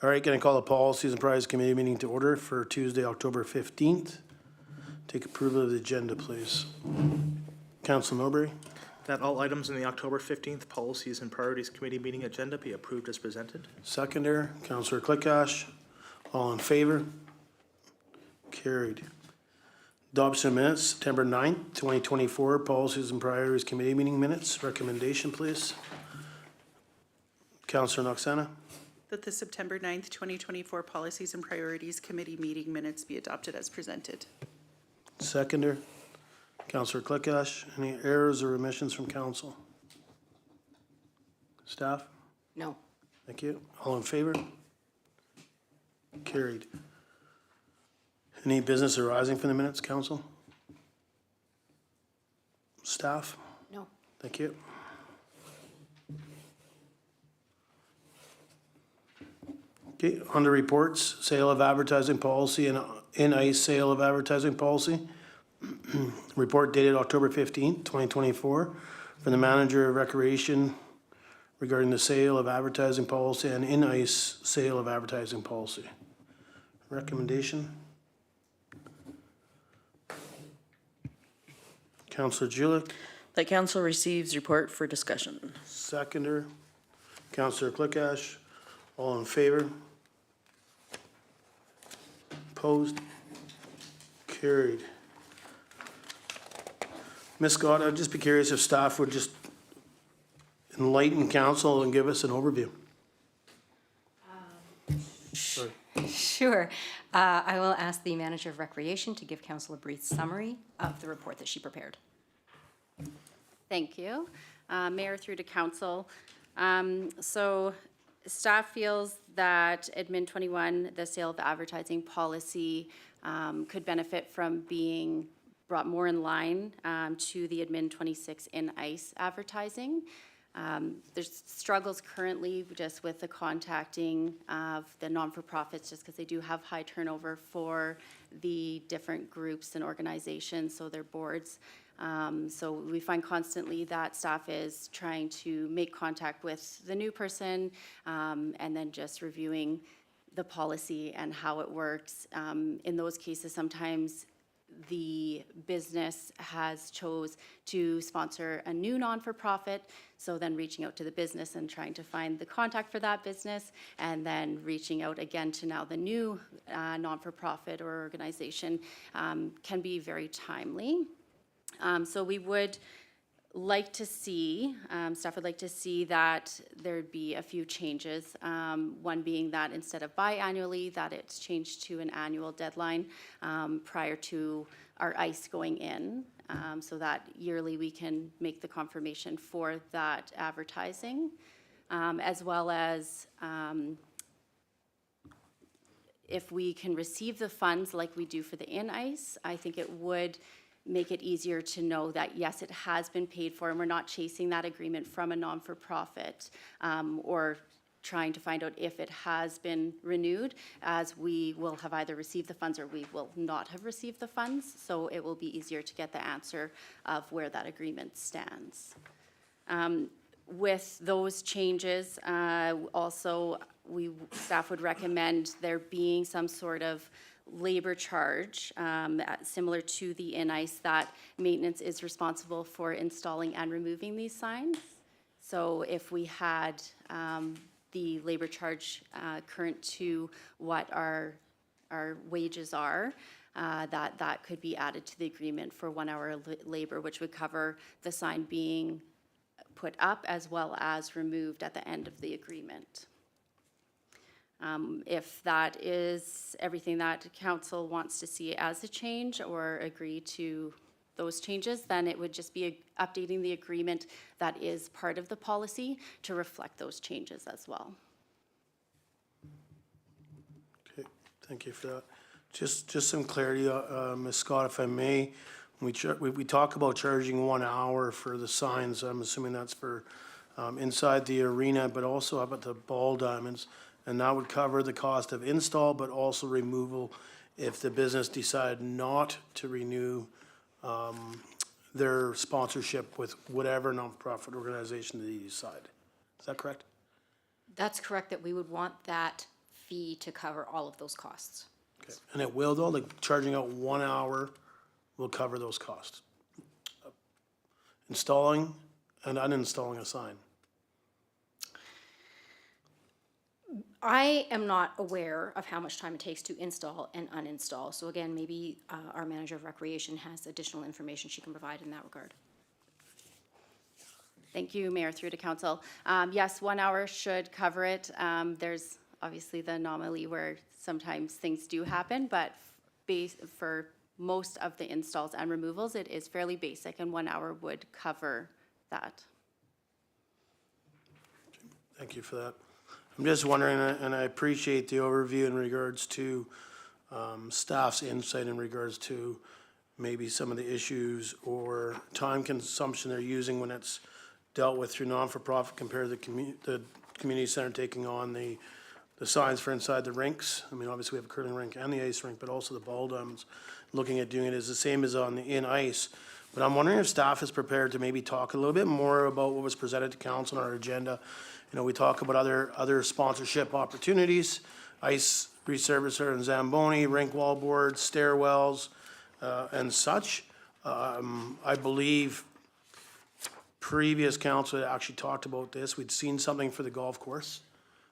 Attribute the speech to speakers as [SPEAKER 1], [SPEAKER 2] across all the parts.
[SPEAKER 1] All right, going to call the Policies and Priorities Committee meeting to order for Tuesday, October 15th. Take approval of the agenda, please. Council Norbury.
[SPEAKER 2] That all items in the October 15th Policies and Priorities Committee meeting agenda be approved as presented.
[SPEAKER 1] Seconder, Councillor Clickash. All in favor? Carried. Adoption of minutes, September 9th, 2024, Policies and Priorities Committee meeting minutes. Recommendation, please. Councillor Noxana.
[SPEAKER 3] That the September 9th, 2024 Policies and Priorities Committee meeting minutes be adopted as presented.
[SPEAKER 1] Seconder, Councillor Clickash. Any errors or omissions from council? Staff?
[SPEAKER 4] No.
[SPEAKER 1] Thank you. All in favor? Carried. Any business arising from the minutes, council? Staff?
[SPEAKER 4] No.
[SPEAKER 1] Thank you. Okay, on the reports, sale of advertising policy and in-ice sale of advertising policy. Report dated October 15th, 2024, from the manager of recreation regarding the sale of advertising policy and in-ice sale of advertising policy. Recommendation? Councillor Julick.
[SPEAKER 5] That council receives report for discussion.
[SPEAKER 1] Seconder, Councillor Clickash. All in favor? Opposed? Carried. Ms. Scott, I'd just be curious if staff would just enlighten council and give us an overview. Sorry.
[SPEAKER 4] Sure. I will ask the manager of recreation to give council a brief summary of the report that she prepared.
[SPEAKER 6] Thank you. Mayor through to council. So staff feels that Admin 21, the sale of advertising policy, could benefit from being brought more in line to the Admin 26 in ICE advertising. There's struggles currently just with the contacting of the non-for-profits just because they do have high turnover for the different groups and organizations, so their boards. So we find constantly that staff is trying to make contact with the new person and then just reviewing the policy and how it works. In those cases, sometimes the business has chose to sponsor a new non-for-profit, so then reaching out to the business and trying to find the contact for that business, and then reaching out again to now the new non-for-profit or organization can be very timely. So we would like to see, staff would like to see that there'd be a few changes. One being that instead of biannually, that it's changed to an annual deadline prior to our ICE going in, so that yearly we can make the confirmation for that advertising, as well as if we can receive the funds like we do for the in-ICE, I think it would make it easier to know that, yes, it has been paid for and we're not chasing that agreement from a non-for-profit or trying to find out if it has been renewed, as we will have either received the funds or we will not have received the funds. So it will be easier to get the answer of where that agreement stands. With those changes, also, staff would recommend there being some sort of labor charge, similar to the in-ICE, that maintenance is responsible for installing and removing these signs. So if we had the labor charge current to what our wages are, that could be added to the agreement for 1 hour labor, which would cover the sign being put up as well as removed at the end of the agreement. If that is everything that council wants to see as a change or agree to those changes, then it would just be updating the agreement that is part of the policy to reflect those changes as well.
[SPEAKER 1] Okay, thank you for that. Just some clarity, Ms. Scott, if I may. We talk about charging 1 hour for the signs. I'm assuming that's for inside the arena, but also how about the ball diamonds? And that would cover the cost of install, but also removal if the business decided not to renew their sponsorship with whatever nonprofit organization they decide. Is that correct?
[SPEAKER 4] That's correct, that we would want that fee to cover all of those costs.
[SPEAKER 1] Okay. And it will though, like charging out 1 hour will cover those costs? Installing and uninstalling a sign?
[SPEAKER 4] I am not aware of how much time it takes to install and uninstall. So again, maybe our manager of recreation has additional information she can provide in that regard.
[SPEAKER 6] Thank you, Mayor, through to council. Yes, 1 hour should cover it. There's obviously the anomaly where sometimes things do happen, but for most of the installs and removals, it is fairly basic, and 1 hour would cover that.
[SPEAKER 1] Thank you for that. I'm just wondering, and I appreciate the overview in regards to staff's insight in regards to maybe some of the issues or time consumption they're using when it's dealt with through non-for-profit compared to the community center taking on the signs for inside the rinks. I mean, obviously we have a curling rink and the ice rink, but also the ball diamonds. Looking at doing it is the same as on the in-ice. But I'm wondering if staff is prepared to maybe talk a little bit more about what was presented to council on our agenda. You know, we talk about other sponsorship opportunities, ice resurfacer and Zamboni, rink wall boards, stairwells, and such. I believe previous council had actually talked about this. We'd seen something for the golf course.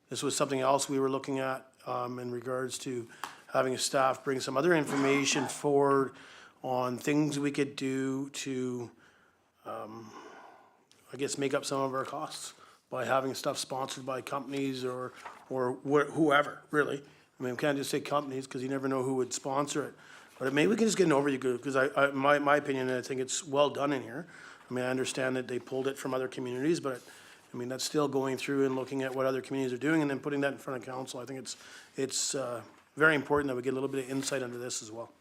[SPEAKER 1] This was something else we were looking at in regards to having staff bring some other information forward on things we could do to, I guess, make up some of our costs by having stuff sponsored by companies or whoever, really. I mean, we can't just say companies because you never know who would sponsor it. But maybe we can just get an overview, because my opinion, I think it's well done in here. I mean, I understand that they pulled it from other communities, but I mean, that's still going through and looking at what other communities are doing and then putting that in front of council. I think it's very important that we get a little bit of insight into this as well.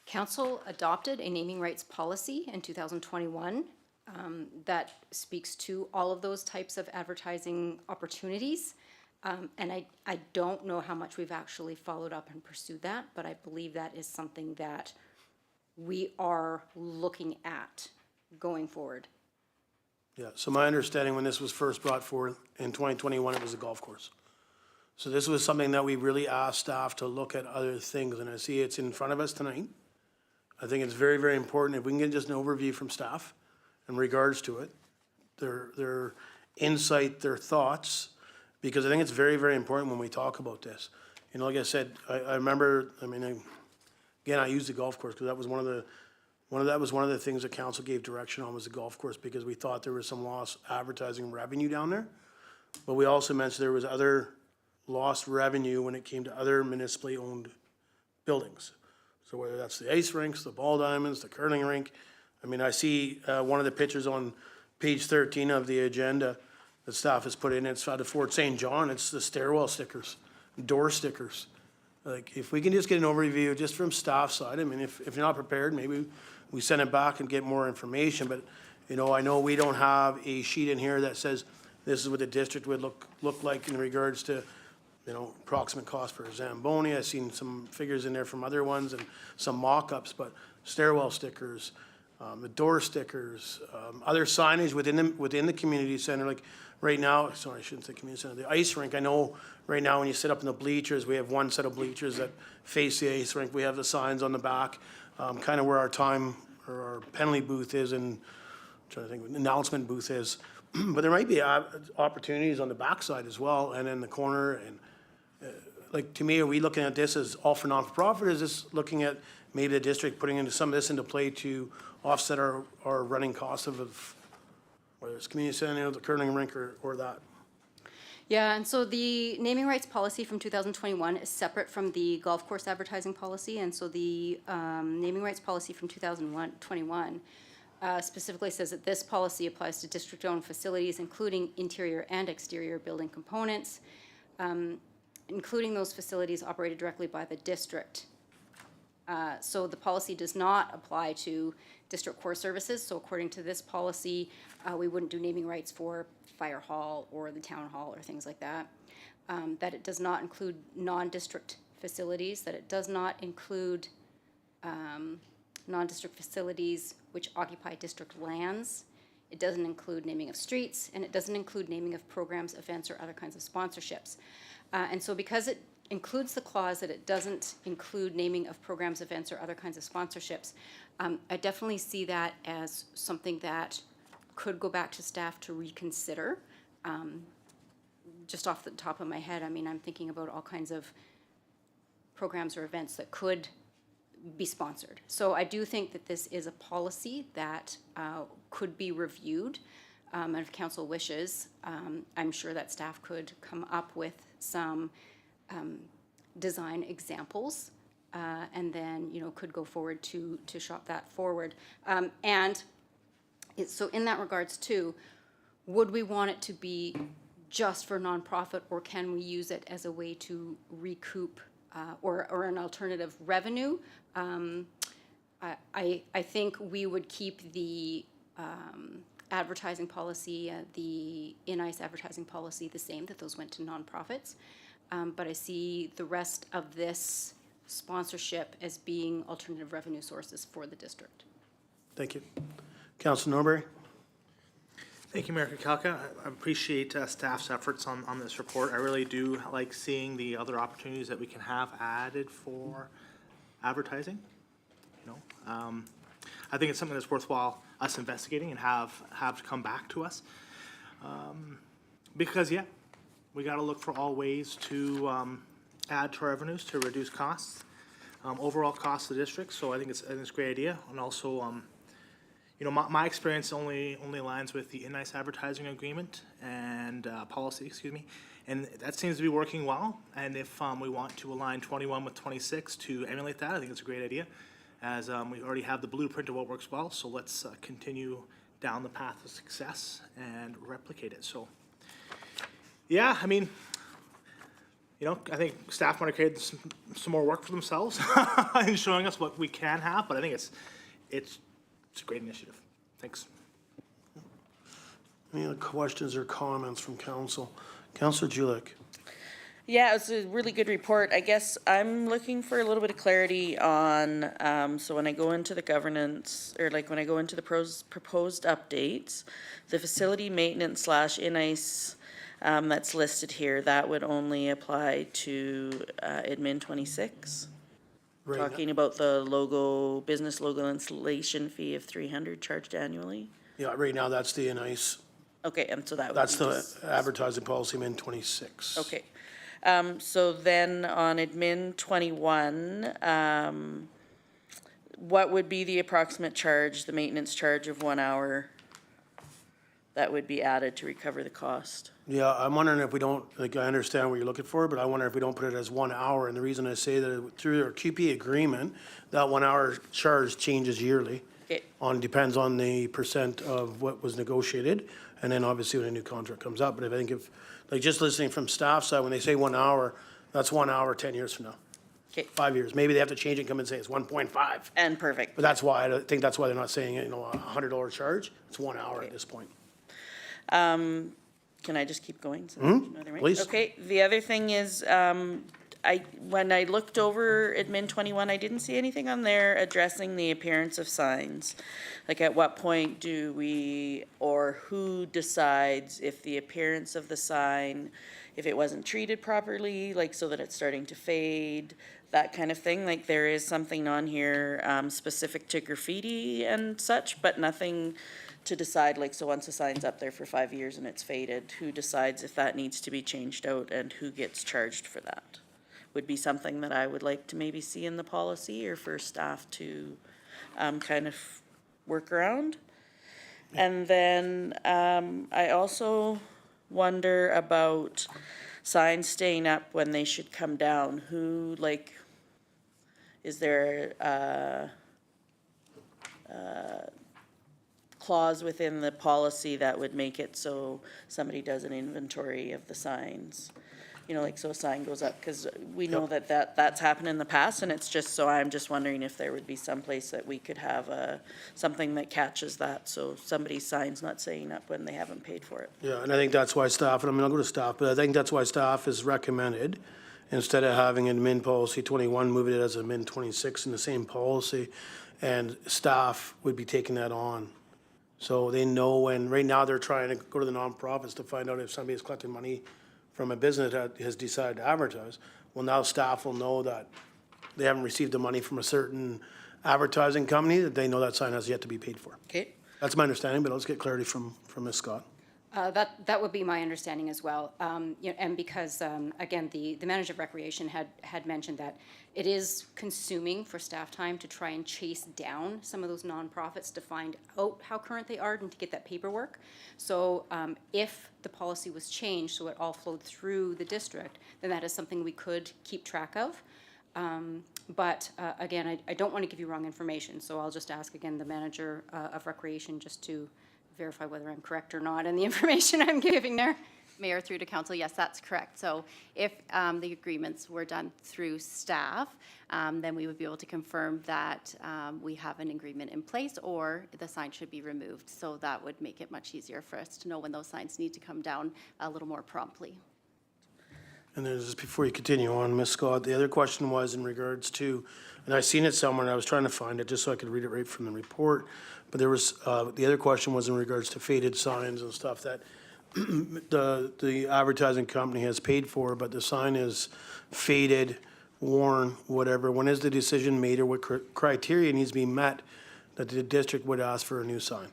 [SPEAKER 4] Council adopted a naming rights policy in 2021 that speaks to all of those types of advertising opportunities. And I don't know how much we've actually followed up and pursued that, but I believe that is something that we are looking at going forward.
[SPEAKER 1] Yeah, so my understanding when this was first brought forth in 2021, it was a golf course. So this was something that we really asked staff to look at other things, and I see it's in front of us tonight. I think it's very, very important if we can get just an overview from staff in regards to it, their insight, their thoughts, because I think it's very, very important when we talk about this. You know, like I said, I remember, I mean, again, I used the golf course because that was one of the things that council gave direction on, was the golf course, because we thought there was some lost advertising revenue down there. But we also mentioned there was other lost revenue when it came to other municipally owned buildings. So whether that's the ice rinks, the ball diamonds, the curling rink. I mean, I see one of the pictures on page 13 of the agenda that staff has put in. It's out of Fort St. John. It's the stairwell stickers, door stickers. Like, if we can just get an overview just from staff side, I mean, if you're not prepared, maybe we send it back and get more information. But, you know, I know we don't have a sheet in here that says this is what the district would look like in regards to, you know, approximate cost for Zamboni. I've seen some figures in there from other ones and some mock-ups, but stairwell stickers, the door stickers, other signage within the community center, like right now, sorry, I shouldn't say community center, the ice rink. I know right now when you sit up in the bleachers, we have one set of bleachers that face the ice rink. We have the signs on the back, kind of where our time or our penalty booth is, and I'm trying to think what the announcement booth is. But there might be opportunities on the backside as well, and in the corner. And like, to me, are we looking at this as all for non-for-profit? Is this looking at maybe the district putting into some of this into play to offset our running costs of whether it's community center, the curling rink, or that?
[SPEAKER 4] Yeah, and so the naming rights policy from 2021 is separate from the golf course advertising policy. And so the naming rights policy from 2021 specifically says that this policy applies to district-owned facilities, including interior and exterior building components, including those facilities operated directly by the district. So the policy does not apply to district core services. So according to this policy, we wouldn't do naming rights for fire hall or the town hall or things like that. That it does not include non-district facilities, that it does not include non-district facilities which occupy district lands. It doesn't include naming of streets, and it doesn't include naming of programs, events, or other kinds of sponsorships. And so because it includes the clause that it doesn't include naming of programs, events, or other kinds of sponsorships, I definitely see that as something that could go back to staff to reconsider. Just off the top of my head, I mean, I'm thinking about all kinds of programs or events that could be sponsored. So I do think that this is a policy that could be reviewed. And if council wishes, I'm sure that staff could come up with some design examples and then, you know, could go forward to shop that forward. So in that regards too, would we want it to be just for nonprofit, or can we use it as a way to recoup or an alternative revenue? I think we would keep the advertising policy, the in-ice advertising policy the same, that those went to nonprofits. But I see the rest of this sponsorship as being alternative revenue sources for the district.
[SPEAKER 1] Thank you. Councilor Norbury?
[SPEAKER 2] Thank you, Mayor Kakalka. I appreciate staff's efforts on this report. I really do like seeing the other opportunities that we can have added for advertising. You know, I think it's something that's worthwhile us investigating and have come back to us. Because, yeah, we got to look for all ways to add to our revenues to reduce costs, overall costs of the district. So I think it's a great idea. And also, you know, my experience only aligns with the in-ice advertising agreement and policy, excuse me, and that seems to be working well. And if we want to align 21 with 26 to emulate that, I think it's a great idea, as we already have the blueprint of what works well. So let's continue down the path of success and replicate it. So, yeah, I mean, you know, I think staff might have created some more work for themselves in showing us what we can have, but I think it's a great initiative. Thanks.
[SPEAKER 1] Any other questions or comments from council? Councilor Julik?
[SPEAKER 5] Yeah, it's a really good report. I guess I'm looking for a little bit of clarity on, so when I go into the governance, or like when I go into the proposed updates, the facility maintenance / in-ice that's listed here, that would only apply to admin 26?
[SPEAKER 1] Right now-
[SPEAKER 5] Talking about the logo, business logo installation fee of $300 charged annually?
[SPEAKER 1] Yeah, right now, that's the in-ice.
[SPEAKER 5] Okay, and so that would
[SPEAKER 1] That's
[SPEAKER 5] be
[SPEAKER 1] the
[SPEAKER 5] just-
[SPEAKER 1] advertising policy, min 26.
[SPEAKER 5] Okay. So then on admin 21, what would be the approximate charge, the maintenance charge of 1 hour that would be added to recover the cost?
[SPEAKER 1] Yeah, I'm wondering if we don't, like, I understand what you're looking for, but I wonder if we don't put it as 1 hour. And the reason I say that, through our QP agreement, that 1 hour charge changes yearly.
[SPEAKER 5] Okay.
[SPEAKER 1] Depends on the percent of what was negotiated, and then obviously when a new contract comes up. But if I think if, like, just listening from staff side, when they say 1 hour, that's 1 hour 10 years from now,
[SPEAKER 5] Okay,
[SPEAKER 1] 5 years. Maybe they have to change it and come and say it's 1.5.
[SPEAKER 5] and perfect.
[SPEAKER 1] But that's why, I think that's why they're not saying, you know, a $100 charge. It's 1 hour at this point.
[SPEAKER 5] Can I just keep going? So there's no other way?
[SPEAKER 1] please.
[SPEAKER 5] Okay, the other thing is, when I looked over admin 21, I didn't see anything on there addressing the appearance of signs. Like, at what point do we, or who decides if the appearance of the sign, if it wasn't treated properly, like so that it's starting to fade, that kind of thing? Like, there is something on here specific to graffiti and such, but nothing to decide, like, so once a sign's up there for 5 years and it's faded, who decides if that needs to be changed out and who gets charged for that? Would be something that I would like to maybe see in the policy, or for staff to kind of work around. And then I also wonder about signs staying up when they should come down. Who, like, is there a clause within the policy that would make it so somebody does an inventory of the signs? You know, like, so a sign goes up, because we know that's happened in the past, and it's just, so I'm just wondering if there would be some place that we could have something that catches that, so somebody's sign's not staying up when they haven't paid for it.
[SPEAKER 1] Yeah, and I think that's why staff, and I mean, I'll go to staff, but I think that's why staff is recommended, instead of having admin policy 21, moving it as admin 26 in the same policy, and staff would be taking that on. So they know when, right now, they're trying to go to the nonprofits to find out if somebody is collecting money from a business that has decided to advertise, well, now staff will know that they haven't received the money from a certain advertising company, that they know that sign has yet to be paid for.
[SPEAKER 5] Okay,
[SPEAKER 1] That's my understanding, but let's get clarity from Ms. Scott.
[SPEAKER 4] That would be my understanding as well. And because, again, the manager of recreation had mentioned that it is consuming for staff time to try and chase down some of those nonprofits to find out how current they are and to get that paperwork. So if the policy was changed, so it all flowed through the district, then that is something we could keep track of. But again, I don't want to give you wrong information, so I'll just ask again the manager of recreation just to verify whether I'm correct or not in the information I'm giving there.
[SPEAKER 6] Mayor, through to council, yes, that's correct. So if the agreements were done through staff, then we would be able to confirm that we have an agreement in place or the sign should be removed. So that would make it much easier for us to know when those signs need to come down a little more promptly.
[SPEAKER 1] And then just before you continue on, Ms. Scott, the other question was in regards to, and I seen it somewhere, and I was trying to find it just so I could read it right from the report, but there was, the other question was in regards to faded signs and stuff that the advertising company has paid for, but the sign is faded, worn, whatever. When is the decision made, or what criteria needs to be met that the district would ask for a new sign?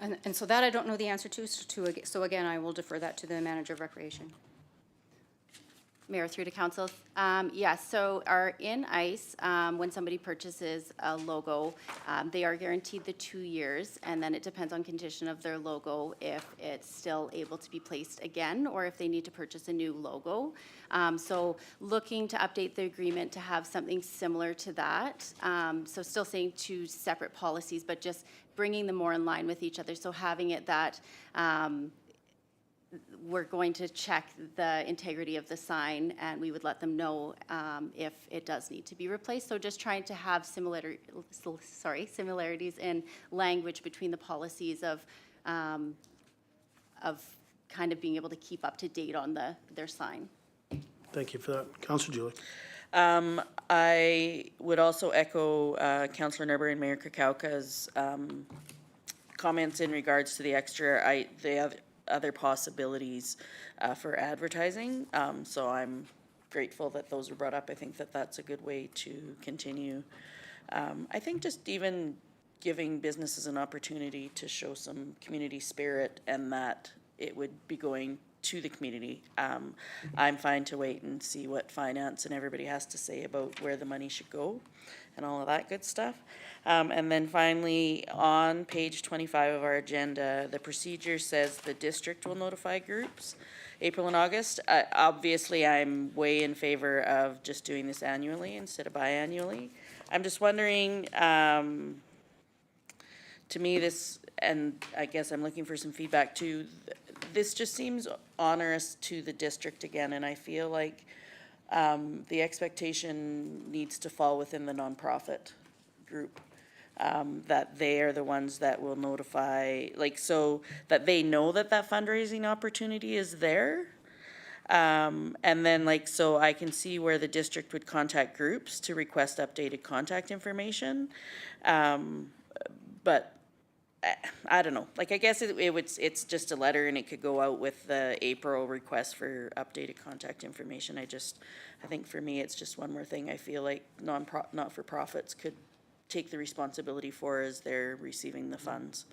[SPEAKER 4] And so that I don't know the answer to, so again, I will defer that to the manager of recreation.
[SPEAKER 6] Mayor, through to council. Yes, so our in-ice, when somebody purchases a logo, they are guaranteed the 2 years, and then it depends on condition of their logo if it's still able to be placed again or if they need to purchase a new logo. So looking to update the agreement to have something similar to that. So still saying 2 separate policies, but just bringing them more in line with each other. So having it that we're going to check the integrity of the sign, and we would let them know if it does need to be replaced. So just trying to have similarities in language between the policies of kind of being able to keep up to date on their sign.
[SPEAKER 1] Thank you for that. Councillor Julie.
[SPEAKER 5] I would also echo Councillor Nerber and Mayor Kakauka's comments in regards to the other possibilities for advertising. So I'm grateful that those were brought up. I think that that's a good way to continue. I think just even giving businesses an opportunity to show some community spirit and that it would be going to the community. I'm fine to wait and see what finance and everybody has to say about where the money should go and all of that good stuff. And then finally, on page 25 of our agenda, the procedure says the district will notify groups, April and August. Obviously, I'm way in favor of just doing this annually instead of biannually. I'm just wondering, to me this, and I guess I'm looking for some feedback too, this just seems onerous to the district again, and I feel like the expectation needs to fall within the nonprofit group. That they are the ones that will notify, like, so that they know that that fundraising opportunity is there. And then, like, so I can see where the district would contact groups to request updated contact information. But I don't know, like, I guess it's just a letter and it could go out with the April request for updated contact information. I think for me, it's just one more thing I feel like not-for-profits could take the responsibility for as they're receiving the funds.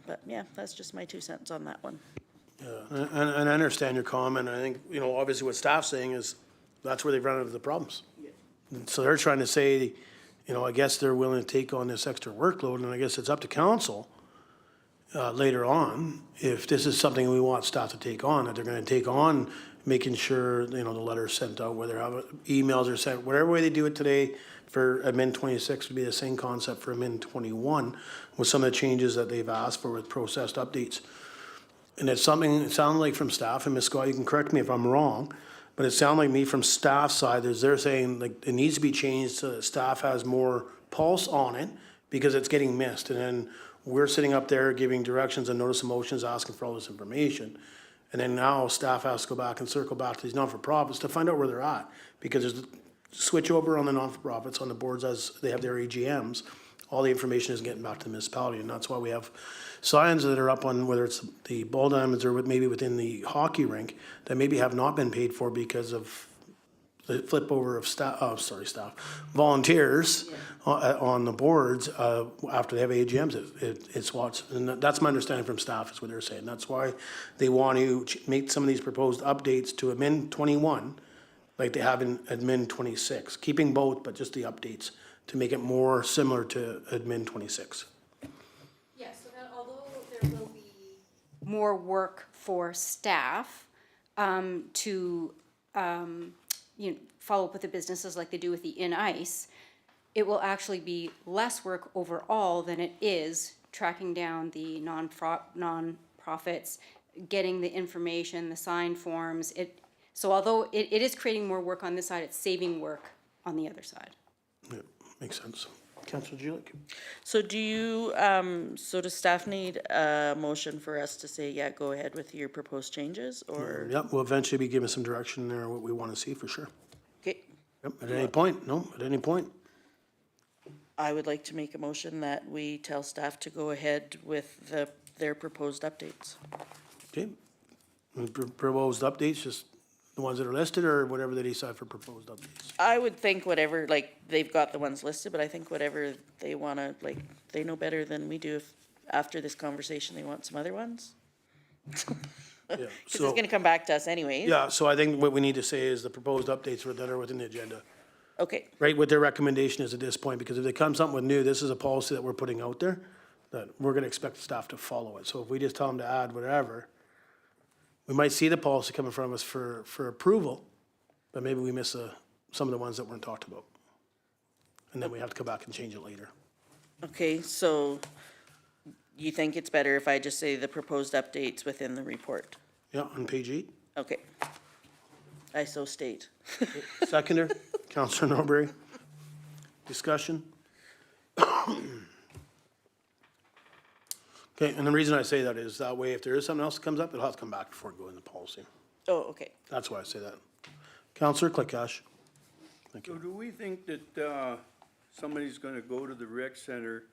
[SPEAKER 5] But yeah, that's just my 2 cents on that one.
[SPEAKER 1] Yeah, and I understand your comment. I think, obviously what staff's saying is that's where they've run into the problems. And so they're trying to say, I guess they're willing to take on this extra workload, and I guess it's up to council later on, if this is something we want staff to take on, that they're gonna take on making sure, the letter's sent out, whether emails are sent, whatever way they do it today for admin 26 would be the same concept for admin 21 with some of the changes that they've asked for with processed updates. And it's something, it sounded like from staff, and Ms. Scott, you can correct me if I'm wrong, but it sounded like me from staff side, they're saying like it needs to be changed so that staff has more pulse on it because it's getting missed. And then we're sitting up there giving directions and notice of motions, asking for all this information. And then now staff has to go back and circle back to these non-for-profits to find out where they're at. Because there's a switch over on the non-for-profits on the boards as they have their AGMs all the information isn't getting back to the municipality, and that's why we have signs that are up on, whether it's the ball diamonds or maybe within the hockey rink, that maybe have not been paid for because of the flip over of volunteers on the boards, after they have AGMs, it's what's, and that's my understanding from staff, is what they're saying. That's why they want to make some of these proposed updates to admin 21, like they have in admin 26, keeping both, but just the updates to make it more similar to admin 26.
[SPEAKER 4] Yeah, so that although there will be more work for staff to follow up with the businesses like they do with the in-ice, it will actually be less work overall than it is tracking down the non-profits, getting the information, the sign forms. So although it is creating more work on this side, it's saving work on the other side.
[SPEAKER 1] Yeah, makes sense. Councillor Julik?
[SPEAKER 5] So do you, so does staff need a motion for us to say, yeah, go ahead with your proposed changes, or?
[SPEAKER 1] Yep, we'll eventually be giving some direction there, what we want to see for sure.
[SPEAKER 5] Okay,
[SPEAKER 1] Yep, at any point, no, at any point.
[SPEAKER 5] I would like to make a motion that we tell staff to go ahead with their proposed updates.
[SPEAKER 1] Okay. Proposed updates, just the ones that are listed, or whatever they decide for proposed updates?
[SPEAKER 5] I would think whatever, like, they've got the ones listed, but I think whatever they wanna, like, they know better than we do if, after this conversation, they want some other ones.
[SPEAKER 1] Yeah,
[SPEAKER 5] Cause it's
[SPEAKER 1] so,
[SPEAKER 5] gonna come back to us anyways.
[SPEAKER 1] yeah, so I think what we need to say is the proposed updates that are within the agenda,
[SPEAKER 5] Okay,
[SPEAKER 1] right, what their recommendation is at this point, because if they come something with new, this is a policy that we're putting out there, that we're gonna expect staff to follow it. So if we just tell them to add whatever, we might see the policy coming from us for approval, but maybe we miss some of the ones that weren't talked about. And then we have to come back and change it later.
[SPEAKER 5] okay, so you think it's better if I just say the proposed updates within the report?
[SPEAKER 1] Yeah, on page 8.
[SPEAKER 5] Okay. I so state.
[SPEAKER 1] Seconder, Councillor Norbury. Discussion? Okay, and the reason I say that is that way, if there is something else that comes up, it'll have to come back before it goes into policy.
[SPEAKER 5] Oh, okay.
[SPEAKER 1] That's why I say that. Councillor Clickash. Thank
[SPEAKER 7] So
[SPEAKER 1] you.
[SPEAKER 7] do we think that somebody's gonna go to the rec center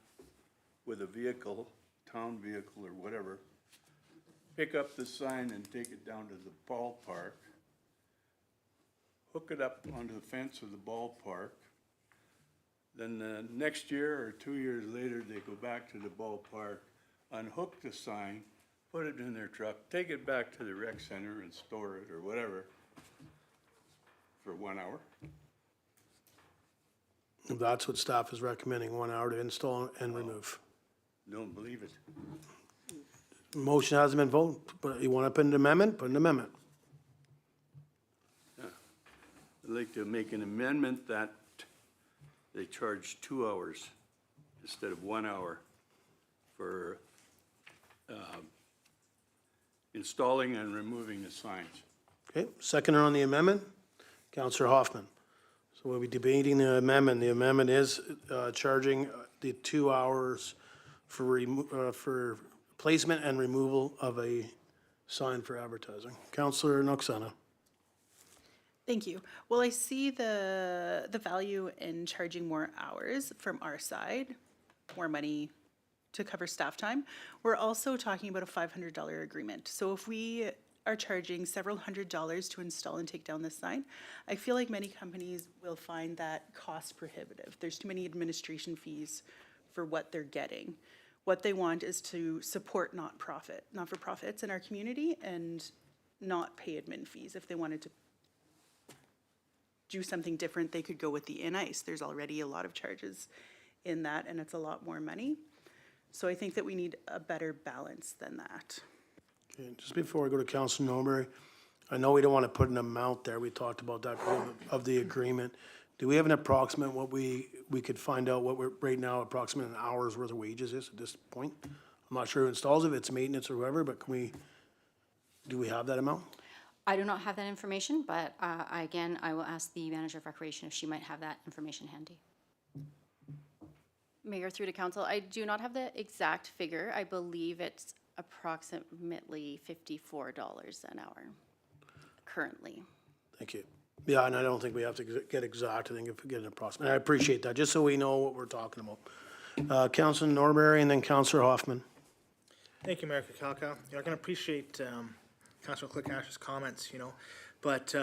[SPEAKER 7] with a vehicle, town vehicle or whatever, pick up the sign and take it down to the ballpark, hook it up onto the fence of the ballpark, then next year or 2 years later, they go back to the ballpark, unhook the sign, put it in their truck, take it back to the rec center and store it or whatever for 1 hour?
[SPEAKER 1] That's what staff is recommending, 1 hour to install and remove.
[SPEAKER 7] Don't believe it.
[SPEAKER 1] Motion hasn't been voted, but you want to put an amendment? Put an amendment.
[SPEAKER 7] I'd like to make an amendment that they charge 2 hours instead of 1 hour for installing and removing the signs.
[SPEAKER 1] Okay, seconder on the amendment, Councillor Hoffman. So we'll be debating the amendment. The amendment is charging the 2 hours for placement and removal of a sign for advertising. Councillor Noxana.
[SPEAKER 3] Thank you. Well, I see the value in charging more hours from our side, more money to cover staff time. We're also talking about a $500 agreement. So if we are charging several $100s to install and take down this sign, I feel like many companies will find that cost prohibitive. There's too many administration fees for what they're getting. What they want is to support not-for-profits in our community and not pay admin fees. If they wanted to do something different, they could go with the in-ice. There's already a lot of charges in that, and it's a lot more money. So I think that we need a better balance than that.
[SPEAKER 1] Okay, just before I go to Councillor Norbury, I know we don't want to put an amount there. We talked about that of the agreement. Do we have an approximate what we could find out what we're, right now, approximate an hour's worth of wages is at this point? I'm not sure who installs it, if it's maintenance or whoever, but do we have that amount?
[SPEAKER 4] I do not have that information, but again, I will ask the manager of recreation if she might have that information handy. Mayor, through to council, I do not have the exact figure. I believe it's approximately $54 an hour currently.
[SPEAKER 1] Thank you. Yeah, and I don't think we have to get exact. I think if we get an approximate, I appreciate that, just so we know what we're talking about. Councilor Norberry and then Councilor Hoffman.
[SPEAKER 2] Thank you, Mayor Kakalka. I can appreciate Councilor Clickash's comments, but,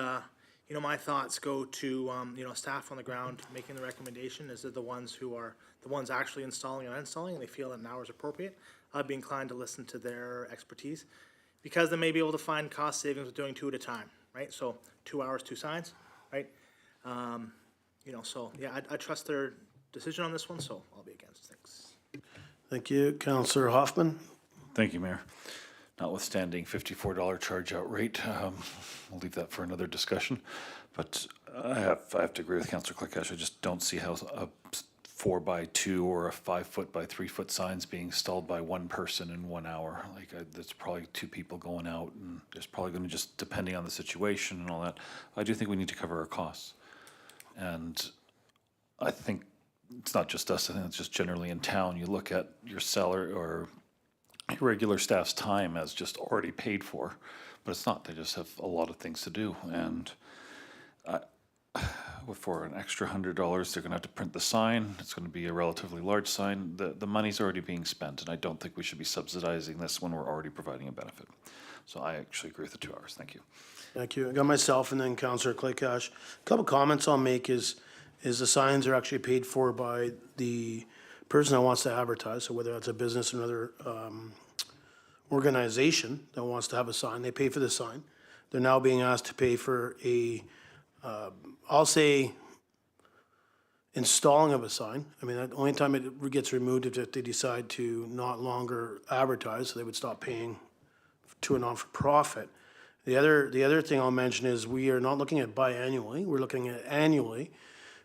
[SPEAKER 2] my thoughts go to, staff on the ground making the recommendation. Is it the ones who are the ones actually installing and uninstalling, and they feel that an hour is appropriate? I'd be inclined to listen to their expertise, because they may be able to find cost savings with doing 2 at a time, right? So 2 hours, 2 signs, right? So, yeah, I trust their decision on this one, so I'll be against. Thanks.
[SPEAKER 1] Thank you. Councilor Hoffman.
[SPEAKER 8] Thank you, Mayor. Notwithstanding $54 charge-out rate, we'll leave that for another discussion. But I have to agree with Councillor Clickash. I just don't see how a 4x2 or a 5-foot by 3-foot signs being installed by one person in 1 hour. There's probably 2 people going out, and there's probably going to just, depending on the situation and all that, I do think we need to cover our costs. And I think it's not just us, I think it's just generally in town. You look at your salary or regular staff's time as just already paid for, but it's not. They just have a lot of things to do. And for an extra $100, they're going to have to print the sign. It's going to be a relatively large sign. The money's already being spent, and I don't think we should be subsidizing this when we're already providing a benefit. So I actually agree with the 2 hours. Thank you.
[SPEAKER 1] Thank you. I got myself and then Councillor Clickash. A couple comments I'll make is the signs are actually paid for by the person that wants to advertise. So whether that's a business or another organization that wants to have a sign, they pay for the sign. They're now being asked to pay for I'll say, installing of a sign. I mean, the only time it gets removed is if they decide to not longer advertise, so they would stop paying to a non-for-profit. The other thing I'll mention is we are not looking at biannually, we're looking at annually.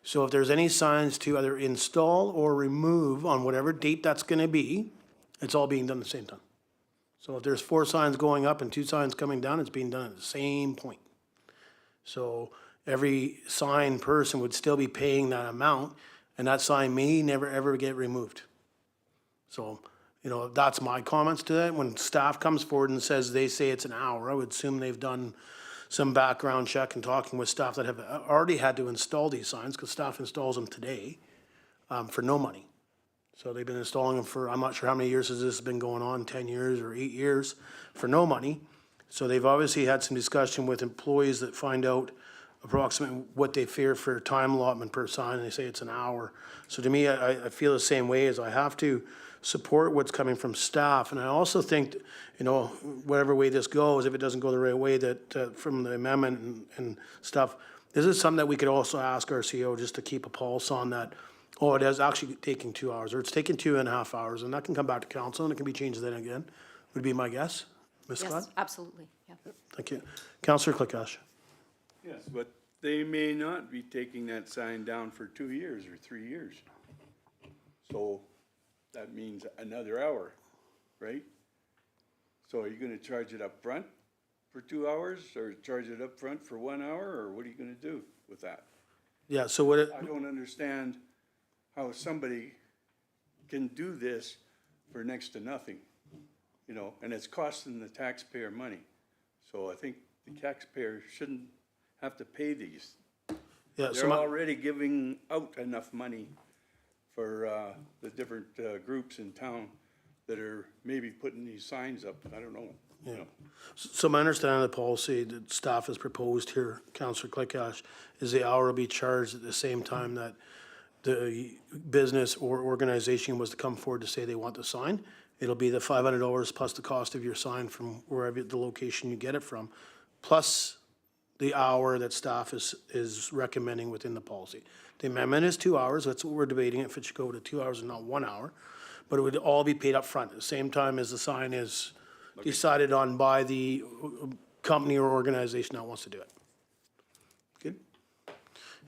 [SPEAKER 1] So if there's any signs to either install or remove on whatever date that's gonna be, it's all being done at the same time. So if there's 4 signs going up and 2 signs coming down, it's being done at the same point. So every sign person would still be paying that amount, and that sign may never, ever get removed. So, that's my comments to that. When staff comes forward and says they say it's an hour, I would assume they've done some background check and talking with staff that have already had to install these signs, because staff installs them today for no money. So they've been installing them for, I'm not sure how many years has this been going on, 10 years or 8 years, for no money. So they've obviously had some discussion with employees that find out approximately what they fear for time allotment per sign, and they say it's an hour. So to me, I feel the same way, as I have to support what's coming from staff. And I also think, whatever way this goes, if it doesn't go the right way, that from the amendment and stuff, this is something that we could also ask our CEO just to keep a pulse on that. Oh, it is actually taking 2 hours, or it's taking 2.5 hours, and that can come back to council and it can be changed then again, would be my guess. Ms. Scott?
[SPEAKER 4] Yes, absolutely, yeah.
[SPEAKER 1] Thank you. Councillor Clickash.
[SPEAKER 7] Yes, but they may not be taking that sign down for 2 years or 3 years. So that means another hour, right? So are you gonna charge it up front for 2 hours, or charge it up front for 1 hour, or what are you gonna do with that?
[SPEAKER 1] Yeah, so what it,
[SPEAKER 7] I don't understand how somebody can do this for next to nothing, and it's costing the taxpayer money. So I think the taxpayer shouldn't have to pay these.
[SPEAKER 1] yeah, so
[SPEAKER 7] They're already giving out enough money for the different groups in town that are maybe putting these signs up. I don't know.
[SPEAKER 1] So my understanding of the policy that staff has proposed here, Councillor Clickash, is the hour will be charged at the same time that the business or organization was to come forward to say they want the sign. It'll be the $500 plus the cost of your sign from wherever the location you get it from, plus the hour that staff is recommending within the policy. The amendment is 2 hours, that's what we're debating, if it should go to 2 hours and not 1 hour. But it would all be paid up front at the same time as the sign is decided on by the company or organization that wants to do it. Good?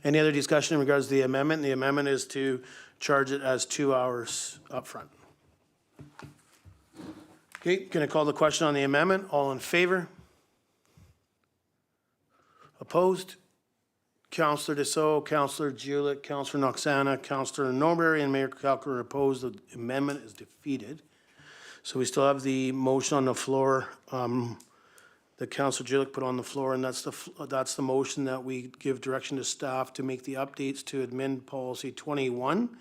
[SPEAKER 1] Any other discussion in regards to the amendment? The amendment is to charge it as 2 hours up front. Okay, gonna call the question on the amendment. All in favor? Opposed? Councillor Dussault, Councillor Julick, Councillor Noxana, Councillor Norberry, and Mayor Calcker opposed. The amendment is defeated. So we still have the motion on the floor that Councillor Julick put on the floor, and that's the motion that we give direction to staff to make the updates to admin policy 21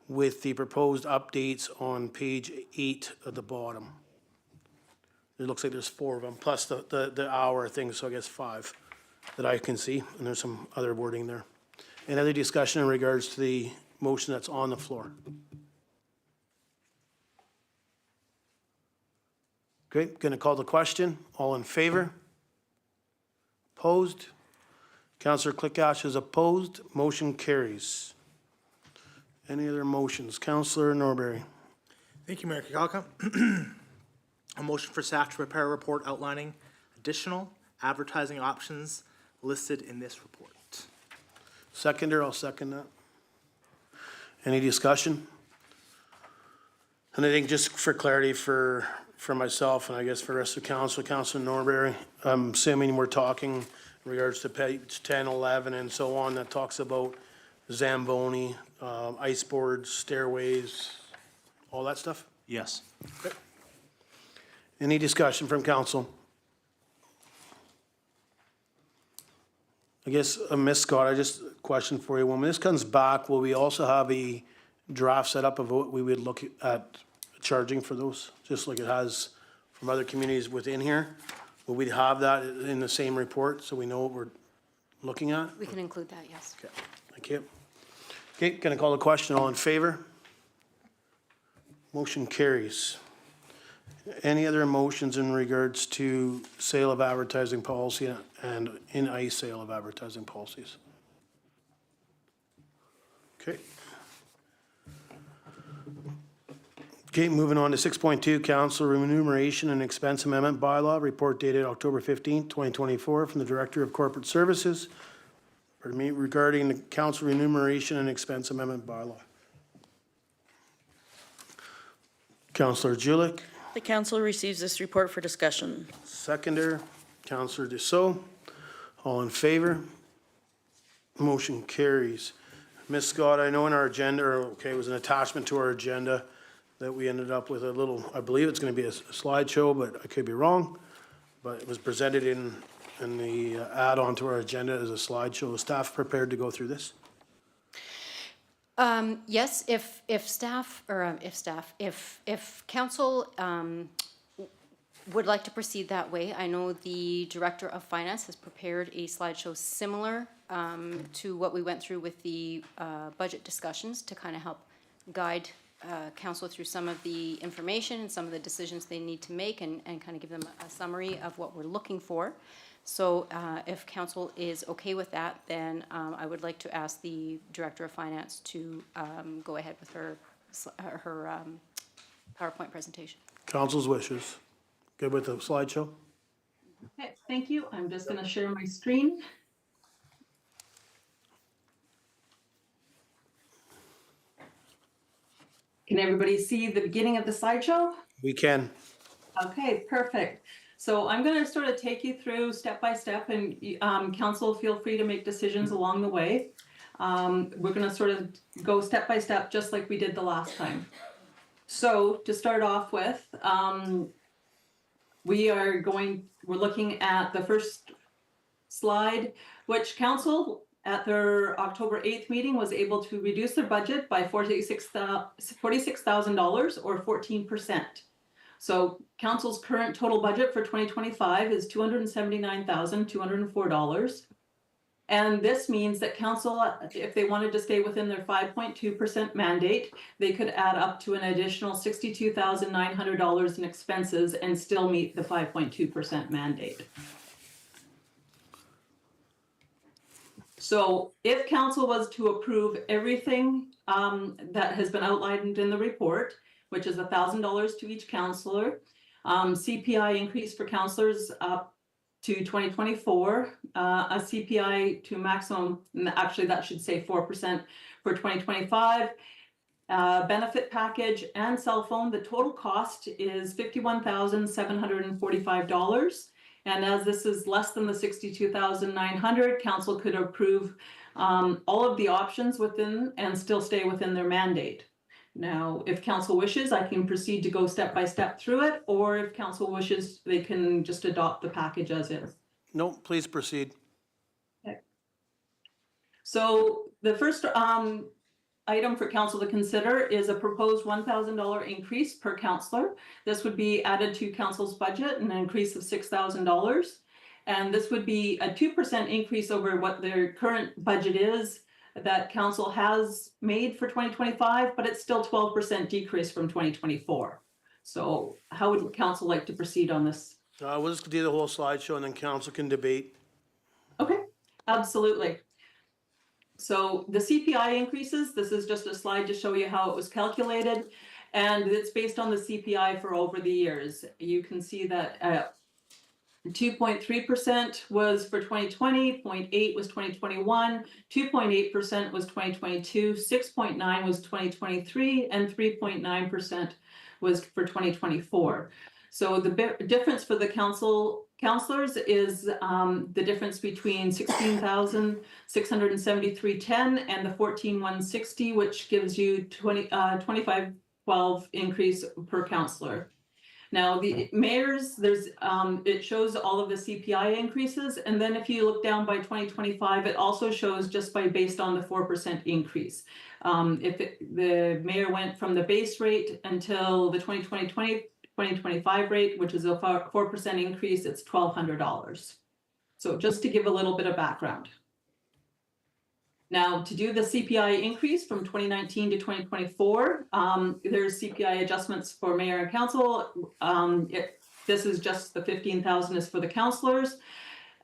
[SPEAKER 1] with the proposed updates on page 8 at the bottom. It looks like there's 4 of them, plus the hour thing, so I guess 5 that I can see, and there's some other wording there. Any other discussion in regards to the motion that's on the floor? Okay, gonna call the question. All in favor? Opposed? Councillor Clickash is opposed. Motion carries. Any other motions? Councillor Norberry.
[SPEAKER 2] Thank you, Mayor Kakalka. A motion for staff to prepare a report outlining additional advertising options listed in this report.
[SPEAKER 1] Seconder, I'll second that. Any discussion? And I think just for clarity for myself and I guess for the rest of council, Councillor Norberry, I'm assuming we're talking in regards to page 10, 11 and so on, that talks about Zamboni, ice boards, stairways, all that stuff?
[SPEAKER 2] Yes.
[SPEAKER 1] Any discussion from council? I guess, Ms. Scott, I just, question for you. When this comes back, will we also have a draft set up of what we would look at charging for those? Just like it has from other communities within here? Will we have that in the same report so we know what we're looking at?
[SPEAKER 4] We can include that, yes.
[SPEAKER 1] Okay, thank you. Okay, gonna call the question. All in favor? Motion carries. Any other motions in regards to sale of advertising policy and in-ice sale of advertising policies? Okay. Okay, moving on to 6.2, council remuneration and expense amendment bylaw, report dated October 15th, 2024, from the Director of Corporate Services, pardon me, regarding the council remuneration and expense amendment bylaw. Councillor Julik.
[SPEAKER 5] The council receives this report for discussion.
[SPEAKER 1] Seconder, Councillor Dussault. All in favor? Motion carries. Ms. Scott, I know in our agenda, or, okay, it was an attachment to our agenda that we ended up with a little, I believe it's gonna be a slideshow, but I could be wrong. But it was presented in the add-on to our agenda as a slideshow. Is staff prepared to go through this?
[SPEAKER 4] Yes, if council would like to proceed that way, I know the Director of Finance has prepared a slideshow similar to what we went through with the budget discussions to kind of help guide council through some of the information and some of the decisions they need to make and kind of give them a summary of what we're looking for. So if council is okay with that, then I would like to ask the Director of Finance to go ahead with her PowerPoint presentation.
[SPEAKER 1] Council's wishes. Good with the slideshow?
[SPEAKER 9] Okay, thank you. I'm just going to share my screen. Can everybody see the beginning of the slideshow?
[SPEAKER 1] We can.
[SPEAKER 9] Okay, perfect. So I'm going to sort of take you through step by step, and council, feel free to make decisions along the way. We're going to sort of go step by step, just like we did the last time. So to start off with, we're looking at the first slide, which council at their October 8th meeting was able to reduce their budget by $46,000 or 14%. So council's current total budget for 2025 is $279,204. And this means that council, if they wanted to stay within their 5.2% mandate, they could add up to an additional $62,900 in expenses and still meet the 5.2% mandate. So if council was to approve everything that has been outlined in the report, which is $1,000 to each councillor, CPI increase for councillors up to 2024, a CPI to maximum, actually that should say 4% for 2025, benefit package and cell phone, the total cost is $51,745. And as this is less than the $62,900, council could approve all of the options within and still stay within their mandate. Now, if council wishes, I can proceed to go step by step through it, or if council wishes, they can just adopt the package as is.
[SPEAKER 1] No, please proceed.
[SPEAKER 9] Okay. So the first item for council to consider is a proposed $1,000 increase per councillor. This would be added to council's budget, an increase of $6,000. And this would be a 2% increase over what their current budget is that council has made for 2025, but it's still 12% decrease from 2024. So how would council like to proceed on this?
[SPEAKER 1] We'll just do the whole slideshow and then council can debate.
[SPEAKER 9] Okay, absolutely. So the CPI increases, this is just a slide to show you how it was calculated, and it's based on the CPI for over the years. You can see that 2.3% was for 2020, 0.8 was 2021, 2.8% was 2022, 6.9 was 2023, and 3.9% was for 2024. So the difference for the councillors is the difference between 16,673.10 and the 14,160, which gives you 2512 increase per councillor. Now, the mayors, it shows all of the CPI increases, and then if you look down by 2025, it also shows just based on the 4% increase. The mayor went from the base rate until the 2025 rate, which is a 4% increase, it's $1,200. So just to give a little bit of background. Now, to do the CPI increase from 2019 to 2024, there's CPI adjustments for mayor and council. This is just the 15,000 is for the councillors,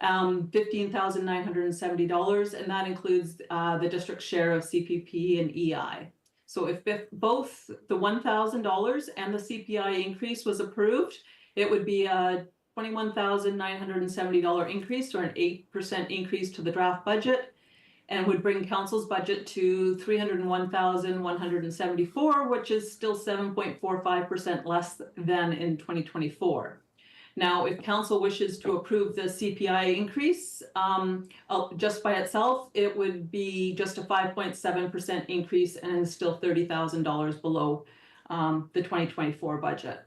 [SPEAKER 9] $15,970, and that includes the district share of CPP and EI. So if both the $1,000 and the CPI increase was approved, it would be a $21,970 increase, or an 8% increase to the draft budget, and would bring council's budget to $301,174, which is still 7.45% less than in 2024. Now, if council wishes to approve the CPI increase just by itself, it would be just a 5.7% increase and is still $30,000 below the 2024 budget.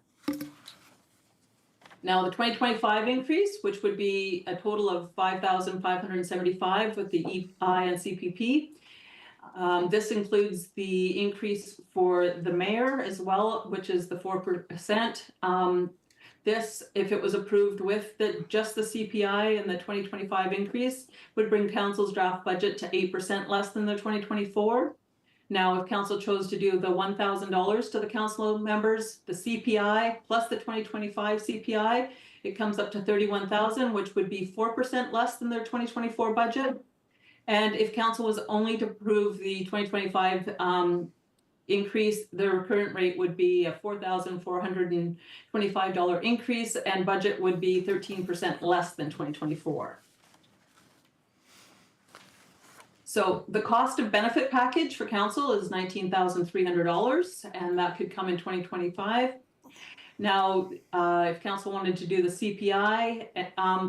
[SPEAKER 9] Now, the 2025 increase, which would be a total of $5,575 with the EI and CPP. This includes the increase for the mayor as well, which is the 4%. This, if it was approved with just the CPI and the 2025 increase, would bring council's draft budget to 8% less than the 2024. Now, if council chose to do the $1,000 to the council members, the CPI plus the 2025 CPI, it comes up to $31,000, which would be 4% less than their 2024 budget. And if council was only to approve the 2025 increase, their current rate would be a $4,425 increase, and budget would be 13% less than 2024. So the cost of benefit package for council is $19,300, and that could come in 2025. Now, if council wanted to do the CPI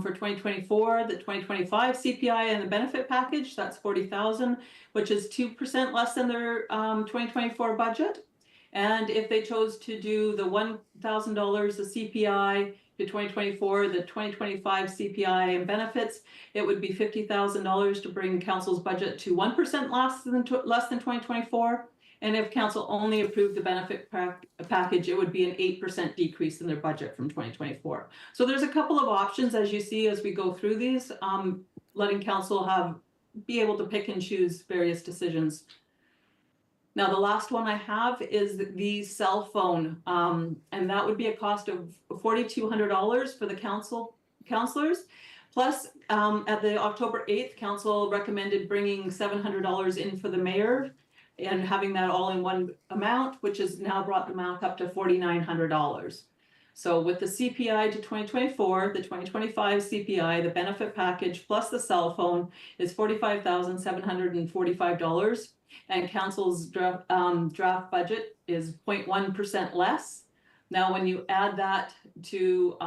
[SPEAKER 9] for 2024, the 2025 CPI and the benefit package, that's $40,000, which is 2% less than their 2024 budget. And if they chose to do the $1,000, the CPI, the 2024, the 2025 CPI and benefits, it would be $50,000 to bring council's budget to 1% less than 2024. And if council only approved the benefit package, it would be an 8% decrease in their budget from 2024. So there's a couple of options, as you see, as we go through these, letting council be able to pick and choose various decisions. Now, the last one I have is the cell phone, and that would be a cost of $4,200 for the councillors. Plus, at the October 8th, council recommended bringing $700 in for the mayor and having that all in one amount, which has now brought the amount up to $4,900. So with the CPI to 2024, the 2025 CPI, the benefit package plus the cell phone is $45,745. And council's draft budget is 0.1% less. Now, when you add that to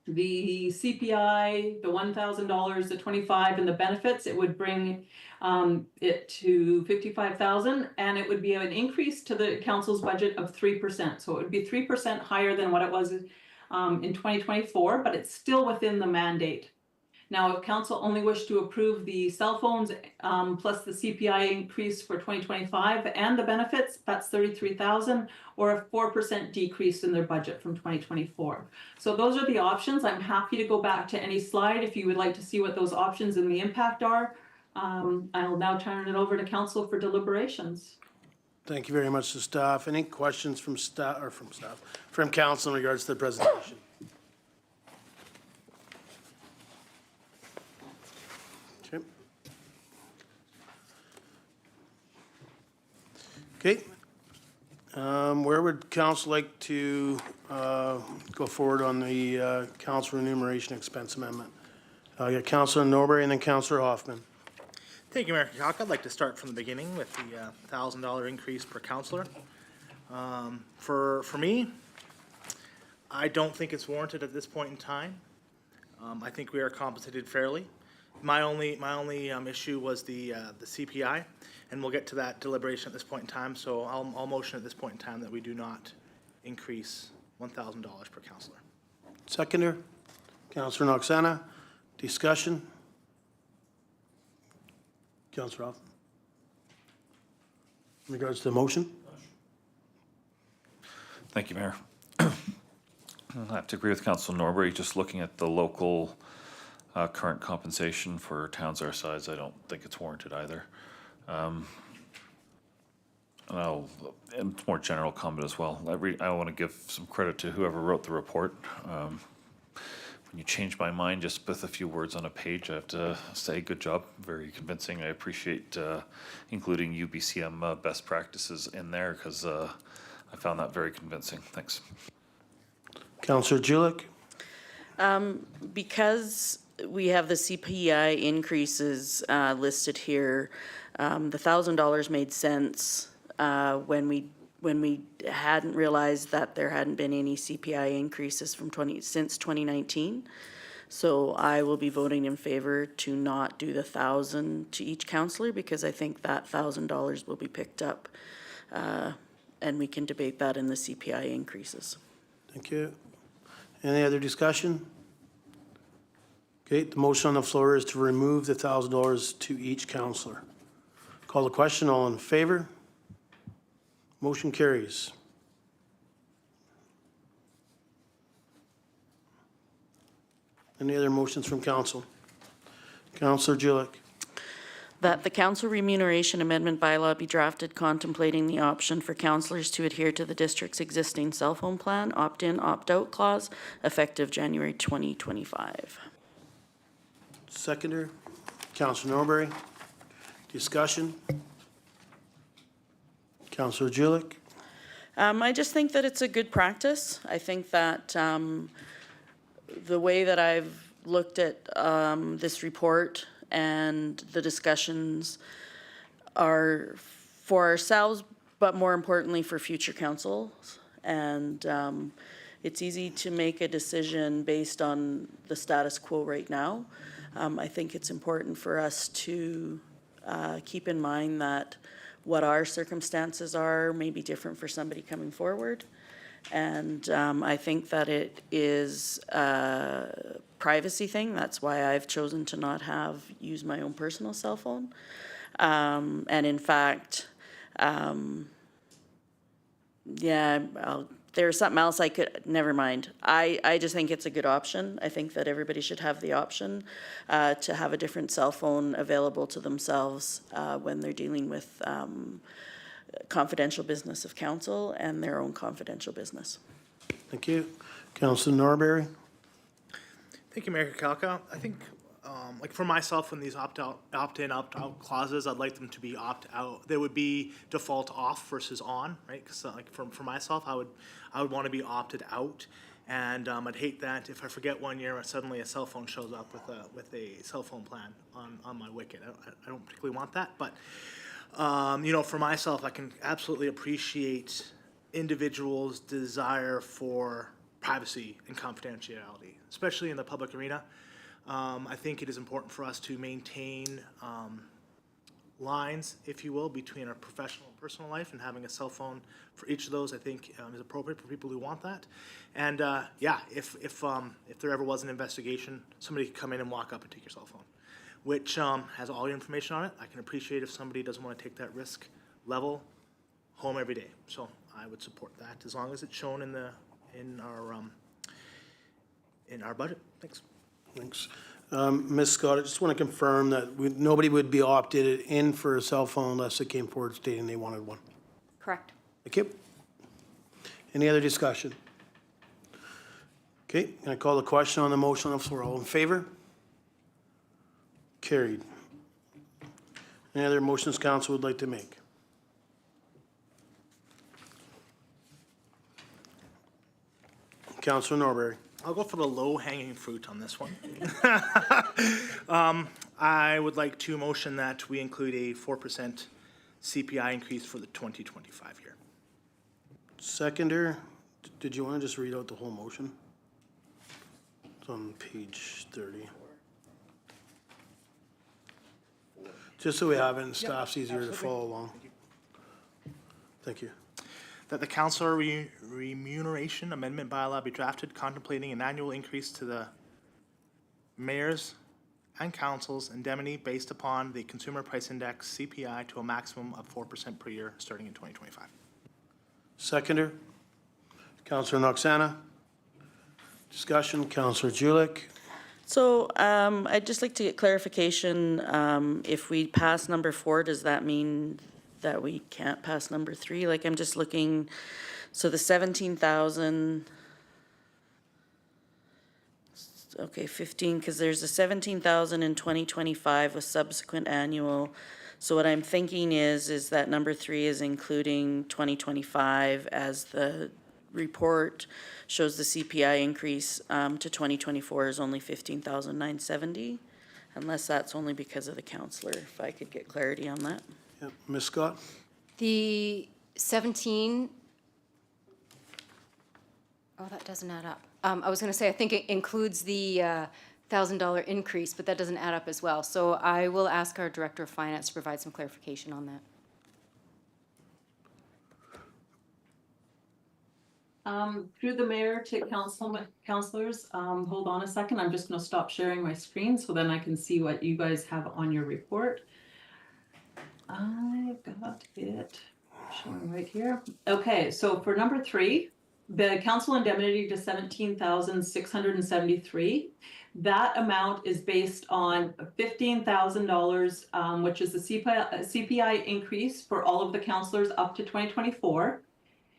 [SPEAKER 9] the CPI, the $1,000, the 25, and the benefits, it would bring it to $55,000, and it would be an increase to the council's budget of 3%. So it would be 3% higher than what it was in 2024, but it's still within the mandate. Now, if council only wish to approve the cell phones, plus the CPI increase for 2025 and the benefits, that's 33,000, or a 4% decrease in their budget from 2024. So those are the options. I'm happy to go back to any slide if you would like to see what those options and the impact are. I'll now turn it over to council for deliberations.
[SPEAKER 1] Thank you very much to staff. Any questions from from council in regards to the presentation? Okay. Okay. Where would council like to go forward on the council remuneration expense amendment? I got Councilor Norbury and then Councilor Hoffman.
[SPEAKER 2] Thank you, Mayor Kachuk. I'd like to start from the beginning with the $1,000 increase per counselor. For me, I don't think it's warranted at this point in time. I think we are compensated fairly. My only issue was the CPI, and we'll get to that deliberation at this point in time. So I'll motion at this point in time that we do not increase $1,000 per counselor.
[SPEAKER 1] Seconder, Councilor Noxana. Discussion? Councilor Hoffman. In regards to the motion?
[SPEAKER 8] Thank you, Mayor. I have to agree with Councilor Norbury. Just looking at the local current compensation for towns our size, I don't think it's warranted either. And it's more general comment as well. I want to give some credit to whoever wrote the report. When you change my mind just with a few words on a page, I have to say good job, very convincing. I appreciate including UBCM best practices in there because I found that very convincing. Thanks.
[SPEAKER 1] Councilor Julik.
[SPEAKER 5] Because we have the CPI increases listed here, the $1,000 made sense when we hadn't realized that there hadn't been any CPI increases since 2019. So I will be voting in favor to not do the $1,000 to each counselor because I think that $1,000 will be picked up, and we can debate that in the CPI increases.
[SPEAKER 1] Thank you. Any other discussion? Okay, the motion on the floor is to remove the $1,000 to each counselor. Call the question. All in favor? Motion carries. Any other motions from council? Councilor Julik.
[SPEAKER 5] That the council remuneration amendment bylaw be drafted contemplating the option for councillors to adhere to the district's existing cell phone plan, opt-in, opt-out clause, effective January 2025.
[SPEAKER 1] Seconder, Councilor Norbury. Discussion? Councilor Julik.
[SPEAKER 5] I just think that it's a good practice. I think that the way that I've looked at this report and the discussions are for ourselves, but more importantly for future councils. And it's easy to make a decision based on the status quo right now. I think it's important for us to keep in mind that what our circumstances are may be different for somebody coming forward. And I think that it is a privacy thing. That's why I've chosen to not use my own personal cell phone. And in fact, there's something else never mind. I just think it's a good option. I think that everybody should have the option to have a different cell phone available to themselves when they're dealing with confidential business of council and their own confidential business.
[SPEAKER 1] Thank you. Councilor Norbury.
[SPEAKER 2] Thank you, Mayor Kachuk. I think, like for myself, when these opt-in, opt-out clauses, I'd like them to be opt-out. They would be default off versus on, right? Because like for myself, I would want to be opted out, and I'd hate that if I forget one year, suddenly a cell phone shows up with a cell phone plan on my wicket. I don't particularly want that, but you know, for myself, I can absolutely appreciate individuals' desire for privacy and confidentiality, especially in the public arena. I think it is important for us to maintain lines, if you will, between our professional and personal life, and having a cell phone for each of those, I think, is appropriate for people who want that. And, yeah, if there ever was an investigation, somebody could come in and walk up and take your cell phone, which, has all your information on it. I can appreciate if somebody doesn't want to take that risk level home every day. So I would support that, as long as it's shown in our budget. Thanks.
[SPEAKER 1] Thanks. Ms. Scott, I just want to confirm that nobody would be opted in for a cell phone unless they came forward stating they wanted one.
[SPEAKER 4] Correct.
[SPEAKER 1] Thank you. Any other discussion? Okay, can I call the question on the motion on the floor? All in favor? Carried. Any other motions council would like to make? Councilor Norberry.
[SPEAKER 2] I'll go for the low-hanging fruit on this one. I would like to motion that we include a 4% CPI increase for the 2025 year.
[SPEAKER 1] Seconder, did you want to just read out the whole motion? It's on page 30. Just so we have it and staff's easier to follow along. Thank you.
[SPEAKER 2] That the councillor remuneration amendment bylaw be drafted contemplating an annual increase to the mayor's and council's indemnity based upon the consumer price index CPI to a maximum of 4% per year starting in 2025.
[SPEAKER 1] Seconder, Councillor Noxana. Discussion, Councillor Julik.
[SPEAKER 5] So I'd just like to get clarification. If we pass number 4, does that mean that we can't pass number 3? Like, I'm just looking, so the 17,000, okay, 15, because there's a 17,000 in 2025 with subsequent annual. So what I'm thinking is that number 3 is including 2025 as the report shows the CPI increase to 2024 is only 15,970, unless that's only because of the counselor, if I could get clarity on that.
[SPEAKER 1] Yeah, Ms. Scott?
[SPEAKER 4] The 17, oh, that doesn't add up. I was going to say, I think it includes the $1,000 increase, but that doesn't add up as well. So I will ask our Director of Finance to provide some clarification on that.
[SPEAKER 9] Through the mayor to councilors, hold on a second. I'm just going to stop sharing my screen so then I can see what you guys have on your report. I've got it showing right here. Okay, so for number 3, the council indemnity to 17,673. That amount is based on $15,000, which is the CPI increase for all of the councilors up to 2024.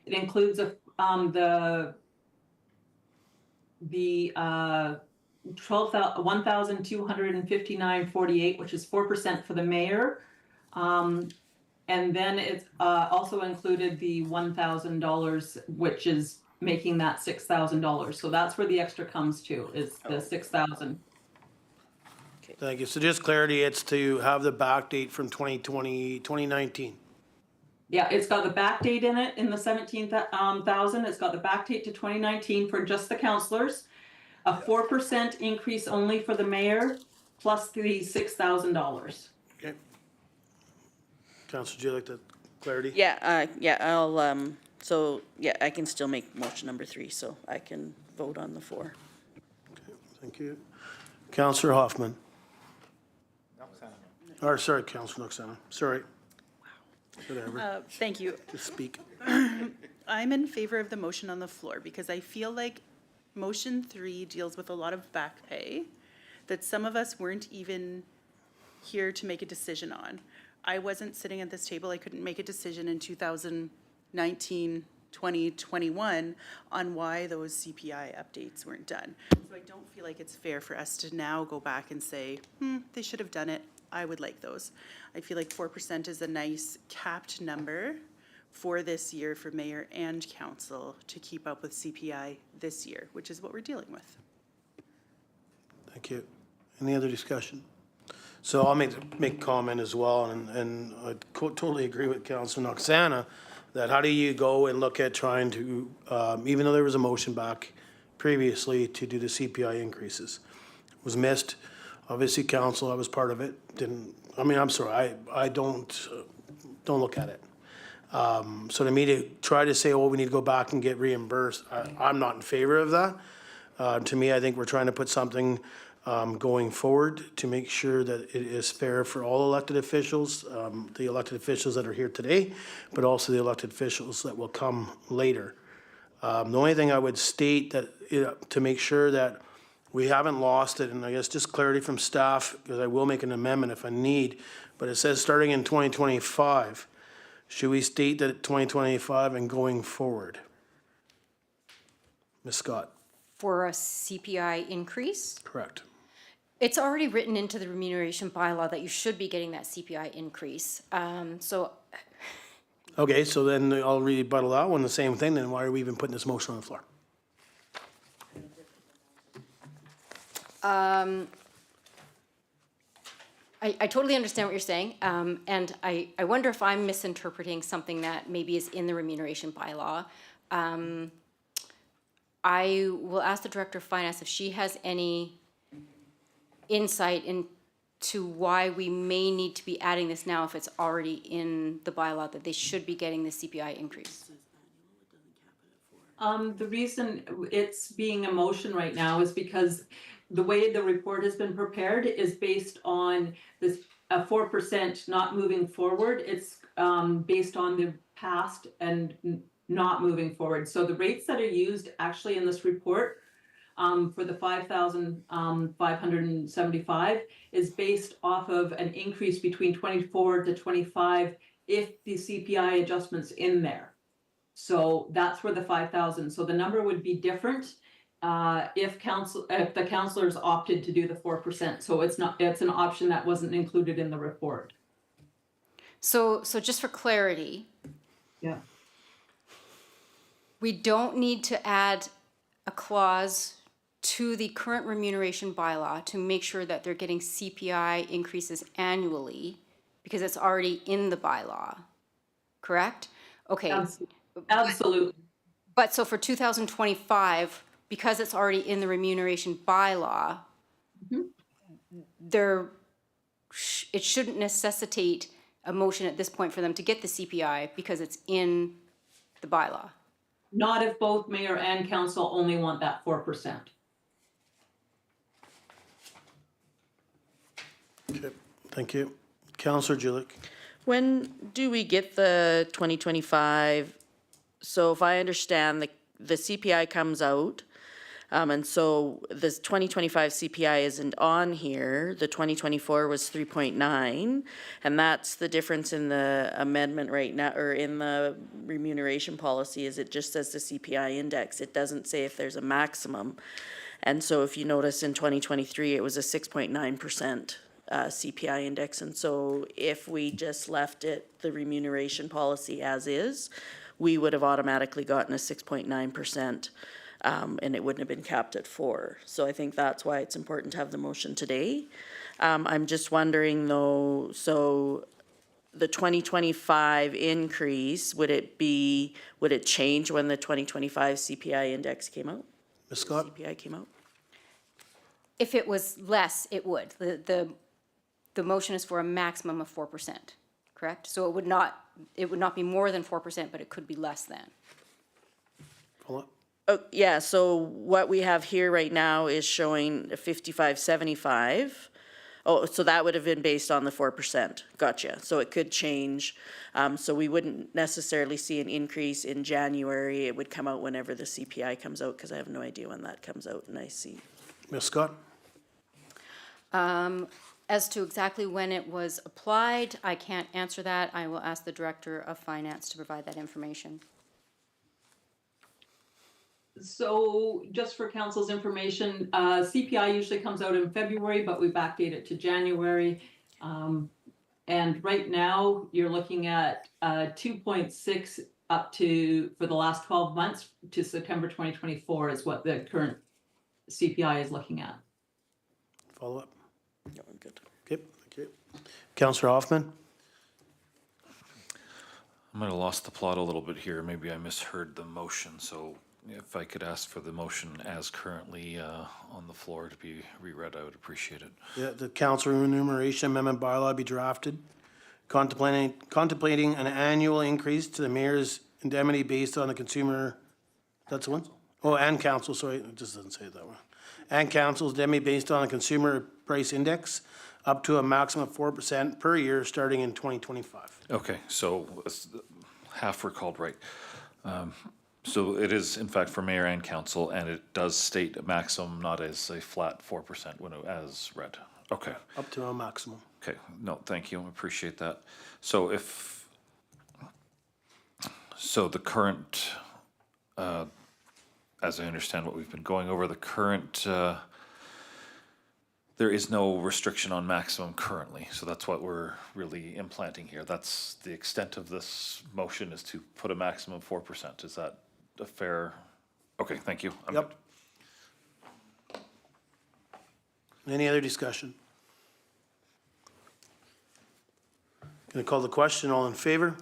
[SPEAKER 9] It includes the 1,259.48, which is 4% for the mayor. And then it's also included the $1,000, which is making that $6,000. So that's where the extra comes to, is the $6,000.
[SPEAKER 1] Thank you. So just clarity, it's to have the back date from 2019.
[SPEAKER 9] Yeah, it's got the back date in it in the 17,000. It's got the back date to 2019 for just the councilors. A 4% increase only for the mayor, plus the $6,000.
[SPEAKER 1] Okay. Councillor, do you like that clarity?
[SPEAKER 5] Yeah, I'll, so, yeah, I can still make motion number 3, so I can vote on the 4.
[SPEAKER 1] Okay, thank you. Councillor Hoffman. Or, sorry, Councillor Noxana. Sorry. Whatever.
[SPEAKER 3] Thank you.
[SPEAKER 1] Just speak.
[SPEAKER 3] I'm in favor of the motion on the floor because I feel like motion 3 deals with a lot of back pay that some of us weren't even here to make a decision on. I wasn't sitting at this table. I couldn't make a decision in 2019, 20, 21 on why those CPI updates weren't done. So I don't feel like it's fair for us to now go back and say, they should have done it. I would like those. I feel like 4% is a nice capped number for this year for mayor and council to keep up with CPI this year, which is what we're dealing with.
[SPEAKER 1] Thank you. Any other discussion? So I'll make comment as well, and I totally agree with Councillor Noxana that how do you go and look at trying to, even though there was a motion back previously to do the CPI increases, it was missed. Obviously, council, I was part of it, I'm sorry, I don't look at it. So to me, to try to say, oh, we need to go back and get reimbursed, I'm not in favor of that. To me, I think we're trying to put something going forward to make sure that it is fair for all elected officials, the elected officials that are here today, but also the elected officials that will come later. The only thing I would state that, to make sure that we haven't lost it, and I guess just clarity from staff, because I will make an amendment if I need, but it says starting in 2025. Should we state that 2025 and going forward? Ms. Scott?
[SPEAKER 4] For a CPI increase,
[SPEAKER 1] Correct.
[SPEAKER 4] it's already written into the remuneration bylaw that you should be getting that CPI increase. So
[SPEAKER 1] Okay, so then I'll rebuttal that one, the same thing, then why are we even putting this motion on the floor?
[SPEAKER 4] I totally understand what you're saying, and I wonder if I'm misinterpreting something that maybe is in the remuneration bylaw. I will ask the Director of Finance if she has any insight into why we may need to be adding this now if it's already in the bylaw that they should be getting the CPI increase.
[SPEAKER 9] The reason it's being a motion right now is because the way the report has been prepared is based on this, 4% not moving forward. It's, based on the past and not moving forward. So the rates that are used actually in this report, for the 5,575 is based off of an increase between 24 to 25 if the CPI adjustment's in there. So that's where the 5,000, so the number would be different if the councillors opted to do the 4%. So it's an option that wasn't included in the report.
[SPEAKER 4] So just for clarity,
[SPEAKER 9] Yeah.
[SPEAKER 4] we don't need to add a clause to the current remuneration bylaw to make sure that they're getting CPI increases annually because it's already in the bylaw, correct? Okay.
[SPEAKER 9] Absolutely.
[SPEAKER 4] But so for 2025, because it's already in the remuneration bylaw, it shouldn't necessitate a motion at this point for them to get the CPI because it's in the bylaw.
[SPEAKER 9] Not if both mayor and council only want that 4%.
[SPEAKER 1] Okay, thank you. Councillor Julik?
[SPEAKER 5] When do we get the 2025? So if I understand, the CPI comes out, and so this 2025 CPI isn't on here. The 2024 was 3.9, and that's the difference in the amendment right now, or in the remuneration policy, is it just says the CPI index. It doesn't say if there's a maximum. And so if you notice in 2023, it was a 6.9%. CPI index, and so if we just left it, the remuneration policy as is, we would have automatically gotten a 6.9%, and it wouldn't have been capped at 4. So I think that's why it's important to have the motion today. I'm just wondering though, so the 2025 increase, would it change when the 2025 CPI index came out?
[SPEAKER 1] Ms. Scott?
[SPEAKER 5] CPI came out?
[SPEAKER 4] If it was less, it would. The motion is for a maximum of 4%, correct? So it would not be more than 4%, but it could be less than.
[SPEAKER 1] Follow up?
[SPEAKER 5] Oh, yeah, so what we have here right now is showing a 55.75. Oh, so that would have been based on the 4%. Gotcha. So it could change. So we wouldn't necessarily see an increase in January. It would come out whenever the CPI comes out, because I have no idea when that comes out, and I see.
[SPEAKER 1] Ms. Scott?
[SPEAKER 4] As to exactly when it was applied, I can't answer that. I will ask the Director of Finance to provide that information.
[SPEAKER 9] So just for council's information, CPI usually comes out in February, but we backdate it to January. And right now, you're looking at 2.6 up to, for the last 12 months to September 2024 is what the current CPI is looking at.
[SPEAKER 1] Follow up?
[SPEAKER 5] No, I'm good.
[SPEAKER 1] Okay, thank you. Councillor Hoffman?
[SPEAKER 8] I might have lost the plot a little bit here. Maybe I misheard the motion, so if I could ask for the motion as currently on the floor to be reread, I would appreciate it.
[SPEAKER 1] Yeah, the council remuneration amendment bylaw be drafted, contemplating an annual increase to the mayor's indemnity based on the consumer, that's the one? Oh, and council, sorry, it just doesn't say it that way. And council's indemnity based on a consumer price index up to a maximum of 4% per year, starting in 2025.
[SPEAKER 8] Okay, so half recalled right. So it is in fact for mayor and council, and it does state a maximum, not as a flat 4% when as read. Okay.
[SPEAKER 1] Up to a maximum.
[SPEAKER 8] Okay, no, thank you, appreciate that. So so the current, as I understand what we've been going over, the current, there is no restriction on maximum currently, so that's what we're really implanting here. That's the extent of this motion, is to put a maximum of 4%. Is that a fair? Okay, thank you. I'm
[SPEAKER 1] Yep.
[SPEAKER 8] good.
[SPEAKER 1] Any other discussion? Gonna call the question, all in favor?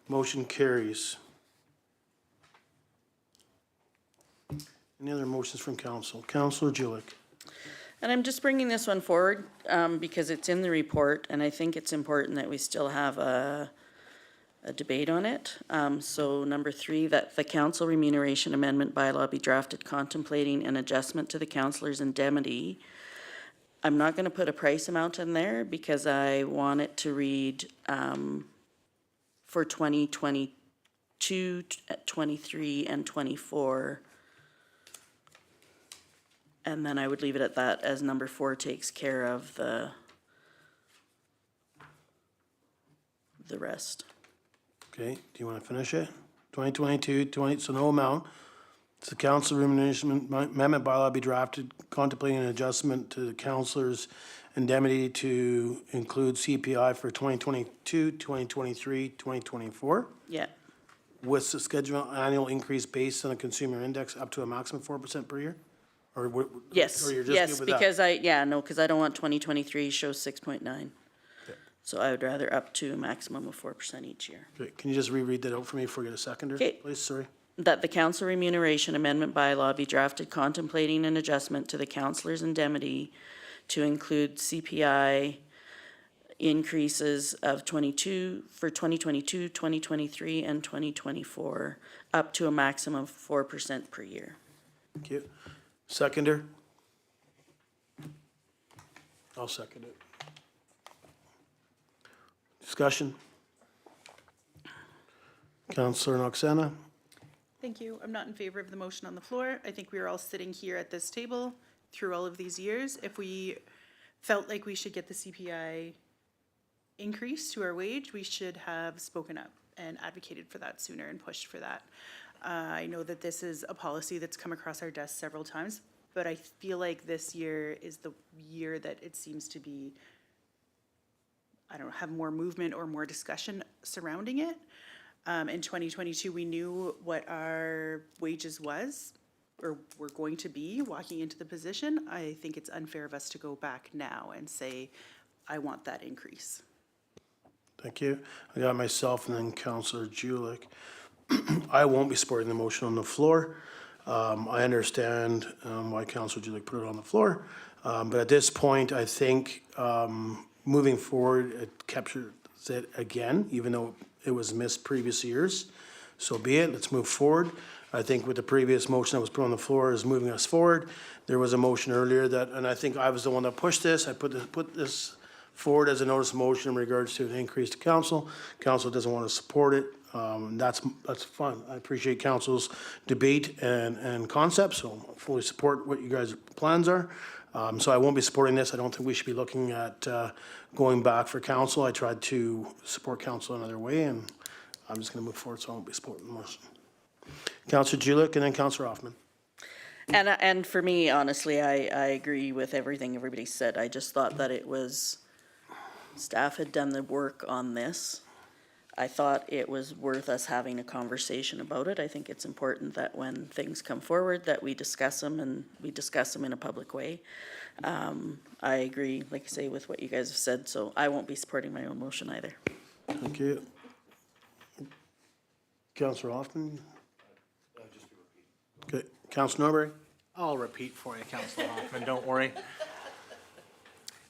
[SPEAKER 1] Motion carries. Any other motions from council? Councillor Jilek.
[SPEAKER 5] And I'm just bringing this one forward because it's in the report, and I think it's important that we still have a debate on it. So number 3, that the council remuneration amendment bylaw be drafted contemplating an adjustment to the councillor's indemnity. I'm not going to put a price amount in there because I want it to read for 2022, 23, and 24. And then I would leave it at that, as number 4 takes care of the rest.
[SPEAKER 1] Okay, do you want to finish it? 2022, so no amount. So the council remuneration amendment bylaw be drafted contemplating an adjustment to the councillor's indemnity to include CPI for 2022, 2023, 2024,
[SPEAKER 5] Yeah,
[SPEAKER 1] with the scheduled annual increase based on the consumer index up to a maximum of 4% per year? Or what?
[SPEAKER 5] yes,
[SPEAKER 1] Or you're just
[SPEAKER 5] yes,
[SPEAKER 1] good with that?
[SPEAKER 5] because because I don't want 2023 shows 6.9. So I would rather up to a maximum of 4% each year.
[SPEAKER 1] Okay, can you just reread that out for me before we get a seconder,
[SPEAKER 5] Okay.
[SPEAKER 1] please? Sorry.
[SPEAKER 5] That the council remuneration amendment bylaw be drafted contemplating an adjustment to the councillor's indemnity to include CPI increases of 2022, 2023, and 2024, up to a maximum of 4% per year.
[SPEAKER 1] Thank you. Seconder? I'll second it. Discussion? Councillor Noxena?
[SPEAKER 3] Thank you. I'm not in favor of the motion on the floor. I think we are all sitting here at this table through all of these years. If we felt like we should get the CPI increase to our wage, we should have spoken up and advocated for that sooner and pushed for that. I know that this is a policy that's come across our desk several times, but I feel like this year is the year that it seems to be, I don't know, have more movement or more discussion surrounding it. In 2022, we knew what our wages was, or were going to be walking into the position. I think it's unfair of us to go back now and say, I want that increase.
[SPEAKER 1] Thank you. I got myself and then Councillor Julik. I won't be supporting the motion on the floor. I understand why Councillor Julik put it on the floor. But at this point, I think moving forward, it captures it again, even though it was missed previous years. So be it, let's move forward. I think with the previous motion that was put on the floor is moving us forward. There was a motion earlier that, and I think I was the one that pushed this. I put this forward as a notice of motion in regards to an increase to council. Council doesn't want to support it. That's fine. I appreciate council's debate and concept, so I fully support what you guys' plans are. So I won't be supporting this. I don't think we should be looking at going back for council. I tried to support council another way, and I'm just going to move forward, so I won't be supporting the motion. Councillor Julik and then Councillor Hoffman.
[SPEAKER 5] And for me, honestly, I agree with everything everybody said. I just thought that it was, staff had done the work on this. I thought it was worth us having a conversation about it. I think it's important that when things come forward, that we discuss them, and we discuss them in a public way. I agree, like I say, with what you guys have said, so I won't be supporting my own motion either.
[SPEAKER 1] Thank you. Councillor Hoffman? Okay, Councilor Norbury?
[SPEAKER 2] I'll repeat for you, Councilor Hoffman, don't worry.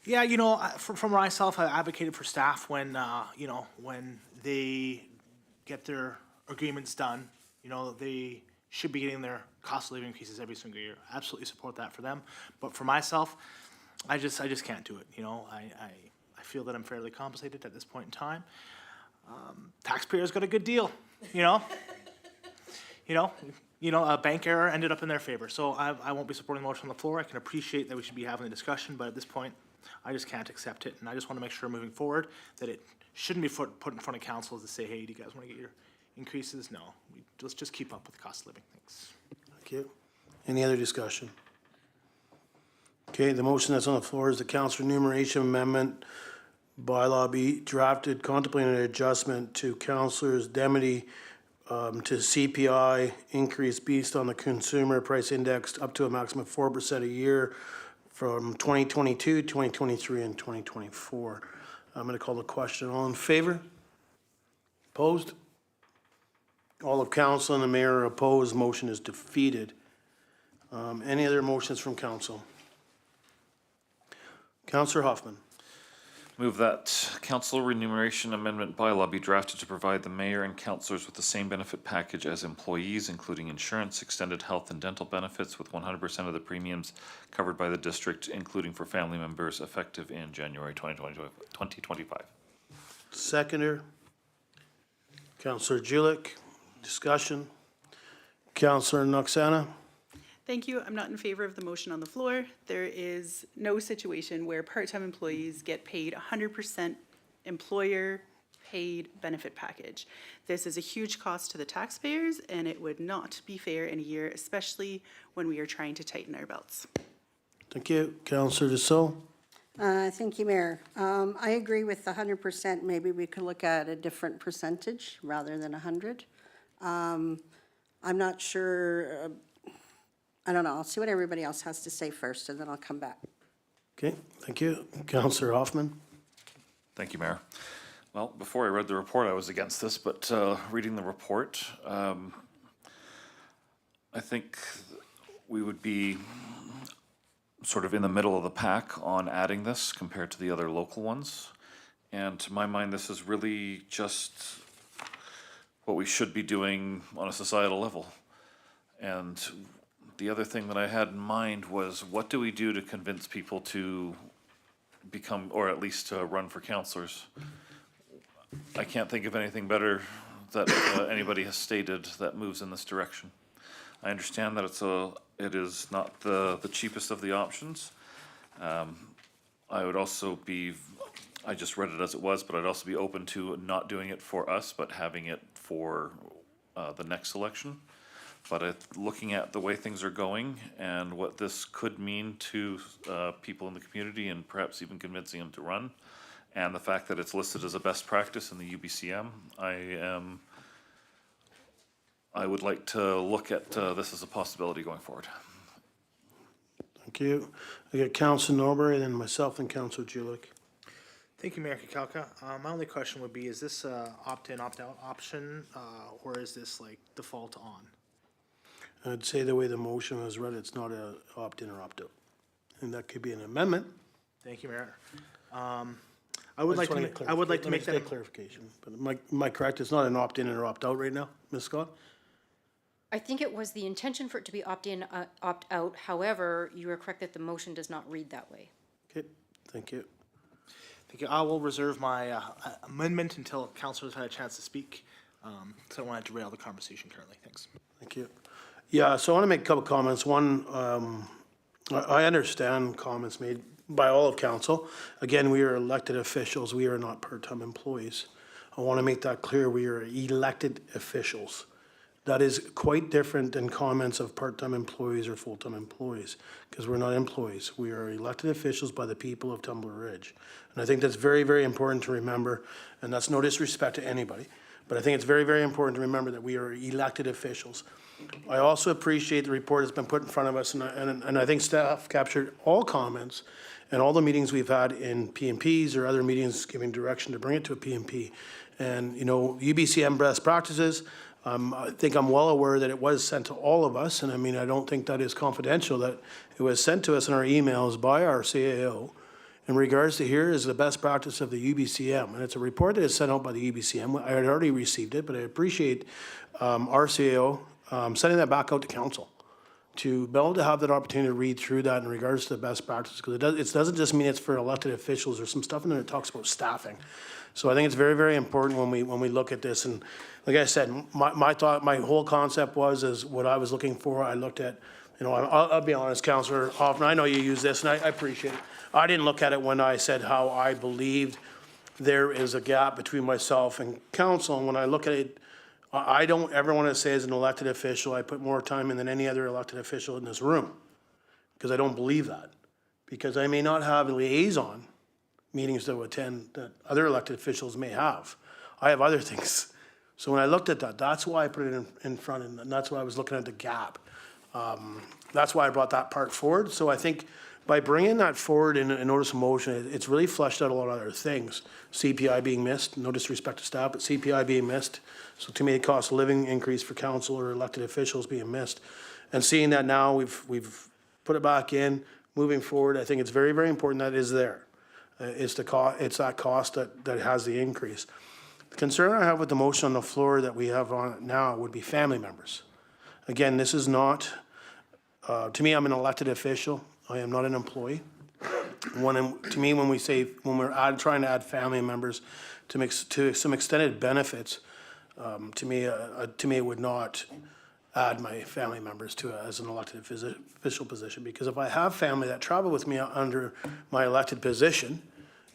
[SPEAKER 2] Yeah, you know, for myself, I advocated for staff when, you know, when they get their agreements done, you know, they should be getting their cost of living increases every single year. Absolutely support that for them. But for myself, I just can't do it, you know. I feel that I'm fairly compensated at this point in time. Taxpayers got a good deal, you know? A bank error ended up in their favor. So I won't be supporting the motion on the floor. I can appreciate that we should be having a discussion, but at this point, I just can't accept it. And I just want to make sure moving forward that it shouldn't be put in front of council to say, hey, do you guys want to get your increases? No, let's just keep up with the cost of living. Thanks.
[SPEAKER 1] Thank you. Any other discussion? Okay, the motion that's on the floor is the council remuneration amendment bylaw be drafted contemplating an adjustment to councillors' indemnity to CPI increase based on the consumer price index up to a maximum of 4% a year from 2022, 2023, and 2024. I'm going to call the question. All in favor? Opposed? All of council and the mayor are opposed. Motion is defeated. Any other motions from council? Councillor Hoffman.
[SPEAKER 8] Move that council remuneration amendment bylaw be drafted to provide the mayor and councillors with the same benefit package as employees, including insurance, extended health and dental benefits with 100% of the premiums covered by the district, including for family members, effective in January 2025.
[SPEAKER 1] Seconder. Councillor Julik. Discussion. Councillor Noxana.
[SPEAKER 3] Thank you. I'm not in favor of the motion on the floor. There is no situation where part-time employees get paid 100% employer-paid benefit package. This is a huge cost to the taxpayers, and it would not be fair in a year, especially when we are trying to tighten our belts.
[SPEAKER 1] Thank you. Councillor Dussault.
[SPEAKER 10] Thank you, Mayor. I agree with the 100%. Maybe we could look at a different percentage rather than 100. I'm not sure, I don't know. I'll see what everybody else has to say first, and then I'll come back.
[SPEAKER 1] Okay, thank you. Councillor Hoffman.
[SPEAKER 8] Thank you, Mayor. Well, before I read the report, I was against this, but reading the report, I think we would be sort of in the middle of the pack on adding this compared to the other local ones. And to my mind, this is really just what we should be doing on a societal level. And the other thing that I had in mind was, what do we do to convince people to become, or at least to run for councillors? I can't think of anything better that anybody has stated that moves in this direction. I understand that it is not the cheapest of the options. I would also be, I just read it as it was, but I'd also be open to not doing it for us, but having it for the next election. But looking at the way things are going and what this could mean to people in the community, and perhaps even convincing them to run, and the fact that it's listed as a best practice in the UBCM, I would like to look at this as a possibility going forward.
[SPEAKER 1] Thank you. I got Councillor Norbury, then myself and Councillor Julik.
[SPEAKER 2] Thank you, Mayor Kakalka. My only question would be, is this a opt-in, opt-out option, or is this like default on?
[SPEAKER 1] I'd say the way the motion was read, it's not a opt-in or opt-out. And that could be an amendment.
[SPEAKER 2] Thank you, Mayor. I would like to make that.
[SPEAKER 1] Clarification, but am I correct? It's not an opt-in or opt-out right now, Ms. Scott?
[SPEAKER 4] I think it was the intention for it to be opt-in, opt-out. However, you are correct that the motion does not read that way.
[SPEAKER 1] Okay, thank you.
[SPEAKER 2] Thank you. I will reserve my amendment until councilors had a chance to speak. So I don't want to derail the conversation currently. Thanks.
[SPEAKER 1] Thank you. Yeah, so I want to make a couple comments. One, I understand comments made by all of council. Again, we are elected officials. We are not part-time employees. I want to make that clear. We are elected officials. That is quite different than comments of part-time employees or full-time employees, because we're not employees. We are elected officials by the people of Tumbler Ridge. And I think that's very, very important to remember, and that's no disrespect to anybody, but I think it's very, very important to remember that we are elected officials. I also appreciate the report that's been put in front of us, and I think staff captured all comments and all the meetings we've had in PMPs or other meetings giving direction to bring it to a PMP. And, you know, UBCM best practices, I think I'm well aware that it was sent to all of us, and I mean, I don't think that is confidential, that it was sent to us in our emails by our CAO in regards to here is the best practice of the UBCM, and it's a report that is sent out by the UBCM. I had already received it, but I appreciate our CAO sending that back out to council to be able to have that opportunity to read through that in regards to the best practices, because it doesn't just mean it's for elected officials. There's some stuff in there that talks about staffing. So I think it's very, very important when we look at this. And like I said, my whole concept is what I was looking for. I looked at, I'll be honest, Councillor Hoffman, I know you use this, and I appreciate it. I didn't look at it when I said how I believed there is a gap between myself and council. And when I look at it, I don't ever want to say as an elected official, I put more time in than any other elected official in this room, because I don't believe that. Because I may not have liaison meetings to attend that other elected officials may have. I have other things. So when I looked at that, that's why I put it in front, and that's why I was looking at the gap. That's why I brought that part forward. So I think by bringing that forward in a notice of motion, it's really fleshed out a lot of other things. CPI being missed, no disrespect to staff, but CPI being missed. So to me, the cost of living increase for council or elected officials being missed. And seeing that now we've put it back in, moving forward, I think it's very, very important that it is there. It's that cost that has the increase. The concern I have with the motion on the floor that we have on it now would be family members. Again, this is not, to me, I'm an elected official. I am not an employee. To me, when we're trying to add family members to some extended benefits, to me, it would not add my family members as an elected official position, because if I have family that travel with me under my elected position,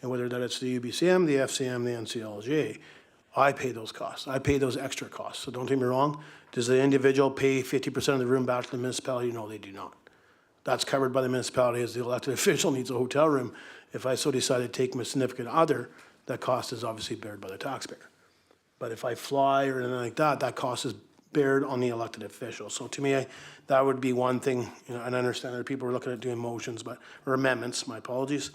[SPEAKER 1] and whether that it's the UBCM, the FCM, the NCLJ, I pay those costs. I pay those extra costs. So don't get me wrong. Does the individual pay 50% of the room back to the municipality? No, they do not. That's covered by the municipality as the elected official needs a hotel room. If I so decide to take my significant other, that cost is obviously bared by the taxpayer. But if I fly or anything like that, that cost is bared on the elected official. So to me, that would be one thing, and I understand that people are looking at doing motions, or amendments, my apologies.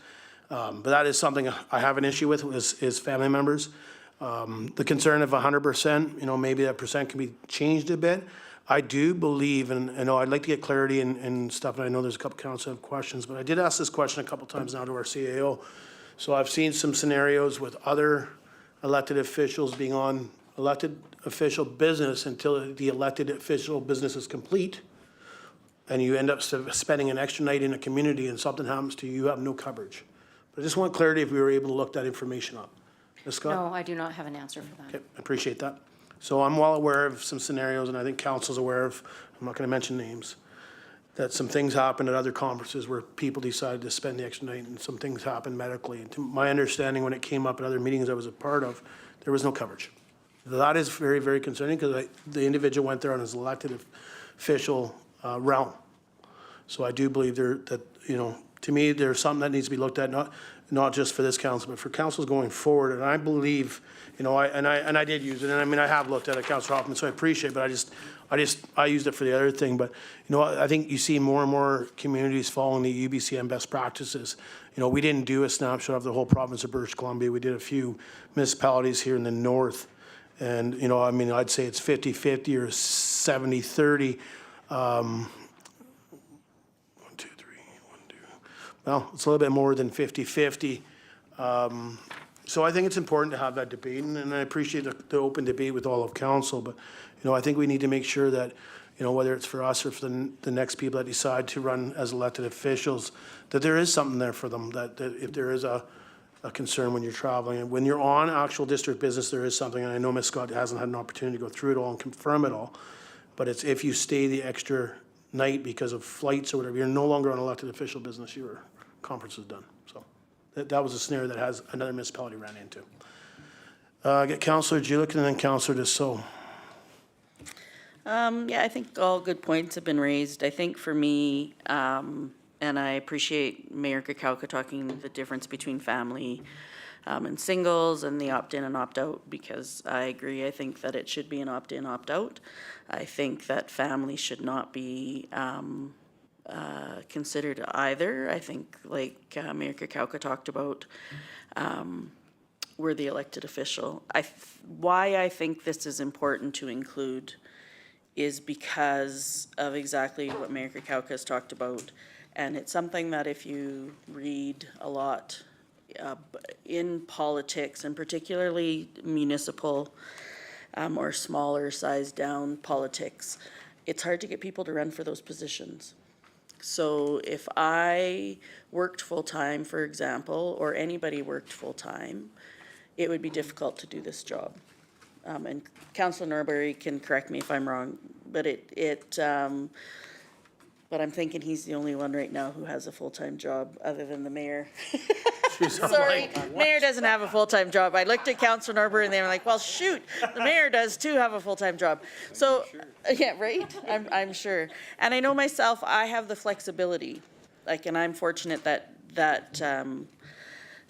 [SPEAKER 1] But that is something I have an issue with is family members. The concern of 100%, maybe that percent can be changed a bit. I do believe, and I know I'd like to get clarity and stuff, and I know there's a couple council have questions, but I did ask this question a couple times now to our CAO. So I've seen some scenarios with other elected officials being on elected official business until the elected official business is complete, and you end up spending an extra night in a community and something happens to you, you have no coverage. But I just want clarity if we were able to look that information up. Ms. Scott?
[SPEAKER 6] No, I do not have an answer for that.
[SPEAKER 1] Okay, I appreciate that. So I'm well aware of some scenarios, and I think council's aware of, I'm not going to mention names, that some things happened at other conferences where people decided to spend the extra night, and some things happened medically. And to my understanding, when it came up at other meetings I was a part of, there was no coverage. That is very, very concerning, because the individual went there on his elected official realm. So I do believe that, to me, there's something that needs to be looked at, not just for this council, but for councils going forward. And I believe, I did use it, and I mean, I have looked at it, Councillor Hoffman, so I appreciate it, but I used it for the other thing. But, I think you see more and more communities following the UBCM best practices. We didn't do a snapshot of the whole province of British Columbia. We did a few municipalities here in the north. And, I'd say it's 50-50 or 70-30. Well, it's a little bit more than 50-50. So I think it's important to have that debate, and I appreciate the open debate with all of council. But, I think we need to make sure that, whether it's for us or for the next people that decide to run as elected officials, that there is something there for them, that if there is a concern when you're traveling. And when you're on actual district business, there is something, and I know Ms. Scott hasn't had an opportunity to go through it all and confirm it all, but it's if you stay the extra night because of flights or whatever, you're no longer on elected official business, your conference is done. So that was a scenario that has another municipality ran into. Get Councillor Julik and then Councillor Dussault.
[SPEAKER 5] Yeah, I think all good points have been raised. I think for me, and I appreciate Mayor Kakauka talking the difference between family and singles and the opt-in and opt-out, because I agree. I think that it should be an opt-in, opt-out. I think that family should not be considered either. I think, like Mayor Kakauka talked about, were the elected official. Why I think this is important to include is because of exactly what Mayor Kakauka has talked about. And it's something that if you read a lot in politics, and particularly municipal or smaller size down politics, it's hard to get people to run for those positions. So if I worked full-time, for example, or anybody worked full-time, it would be difficult to do this job. And Councillor Norbury can correct me if I'm wrong, but but I'm thinking he's the only one right now who has a full-time job other than the mayor. Sorry, mayor doesn't have a full-time job. I looked at Councillor Norbury and they were like, well, shoot, the mayor does too have a full-time job. So, yeah, right, I'm sure. And I know myself, I have the flexibility, like, and I'm fortunate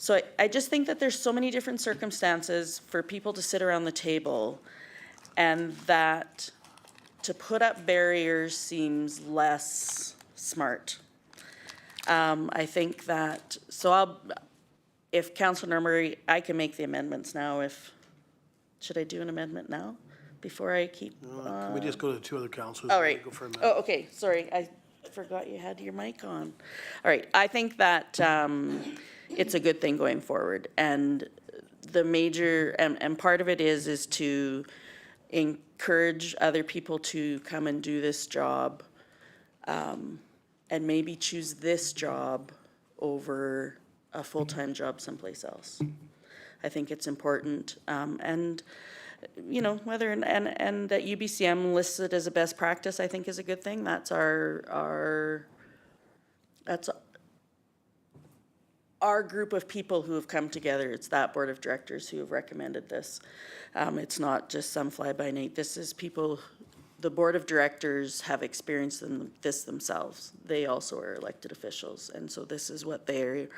[SPEAKER 5] so I just think that there's so many different circumstances for people to sit around the table, and that to put up barriers seems less smart. I think that, if Councillor Norbury, I can make the amendments now should I do an amendment now before I keep?
[SPEAKER 1] Can we just go to the two other councillors?
[SPEAKER 5] All right.
[SPEAKER 1] Go for a minute.
[SPEAKER 5] Oh, okay, sorry, I forgot you had your mic on. All right, I think that it's a good thing going forward, and the major, and part of it is to encourage other people to come and do this job, and maybe choose this job over a full-time job someplace else. I think it's important, and you know, whether and that UBCM lists it as a best practice, I think is a good thing. That's our group of people who have come together. It's that board of directors who have recommended this. It's not just some fly-by-night. This is people, the board of directors have experienced this themselves. They also are elected officials, and so this is what they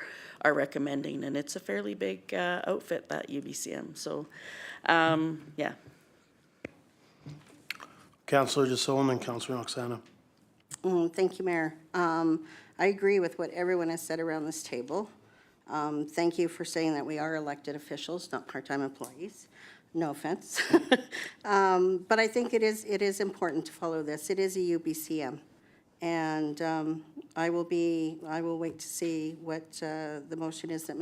[SPEAKER 5] are recommending, and it's a fairly big outfit, that UBCM. So, yeah.
[SPEAKER 1] Councillor DeSolon and Councillor Oksana.
[SPEAKER 10] Thank you, Mayor. I agree with what everyone has said around this table. Thank you for saying that we are elected officials, not part-time employees. No offense. But I think it is important to follow this. It is a UBCM. And I will wait to see what the motion is that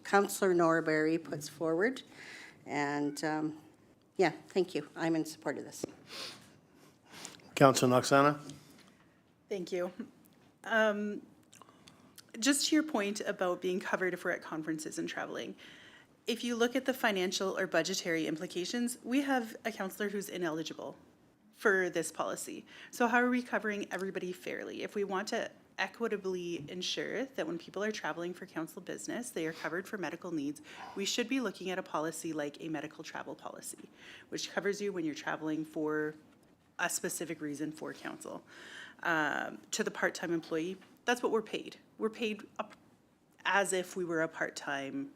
[SPEAKER 10] Councillor Norbury puts forward. And yeah, thank you. I'm in support of this.
[SPEAKER 1] Councillor Oksana.
[SPEAKER 3] Thank you. Just to your point about being covered if we're at conferences and traveling, if you look at the financial or budgetary implications, we have a counselor who's ineligible for this policy. So how are we covering everybody fairly? If we want to equitably ensure that when people are traveling for council business, they are covered for medical needs, we should be looking at a policy like a medical travel policy, which covers you when you're traveling for a specific reason for council. To the part-time employee, that's what we're paid. We're paid as if we were a part-time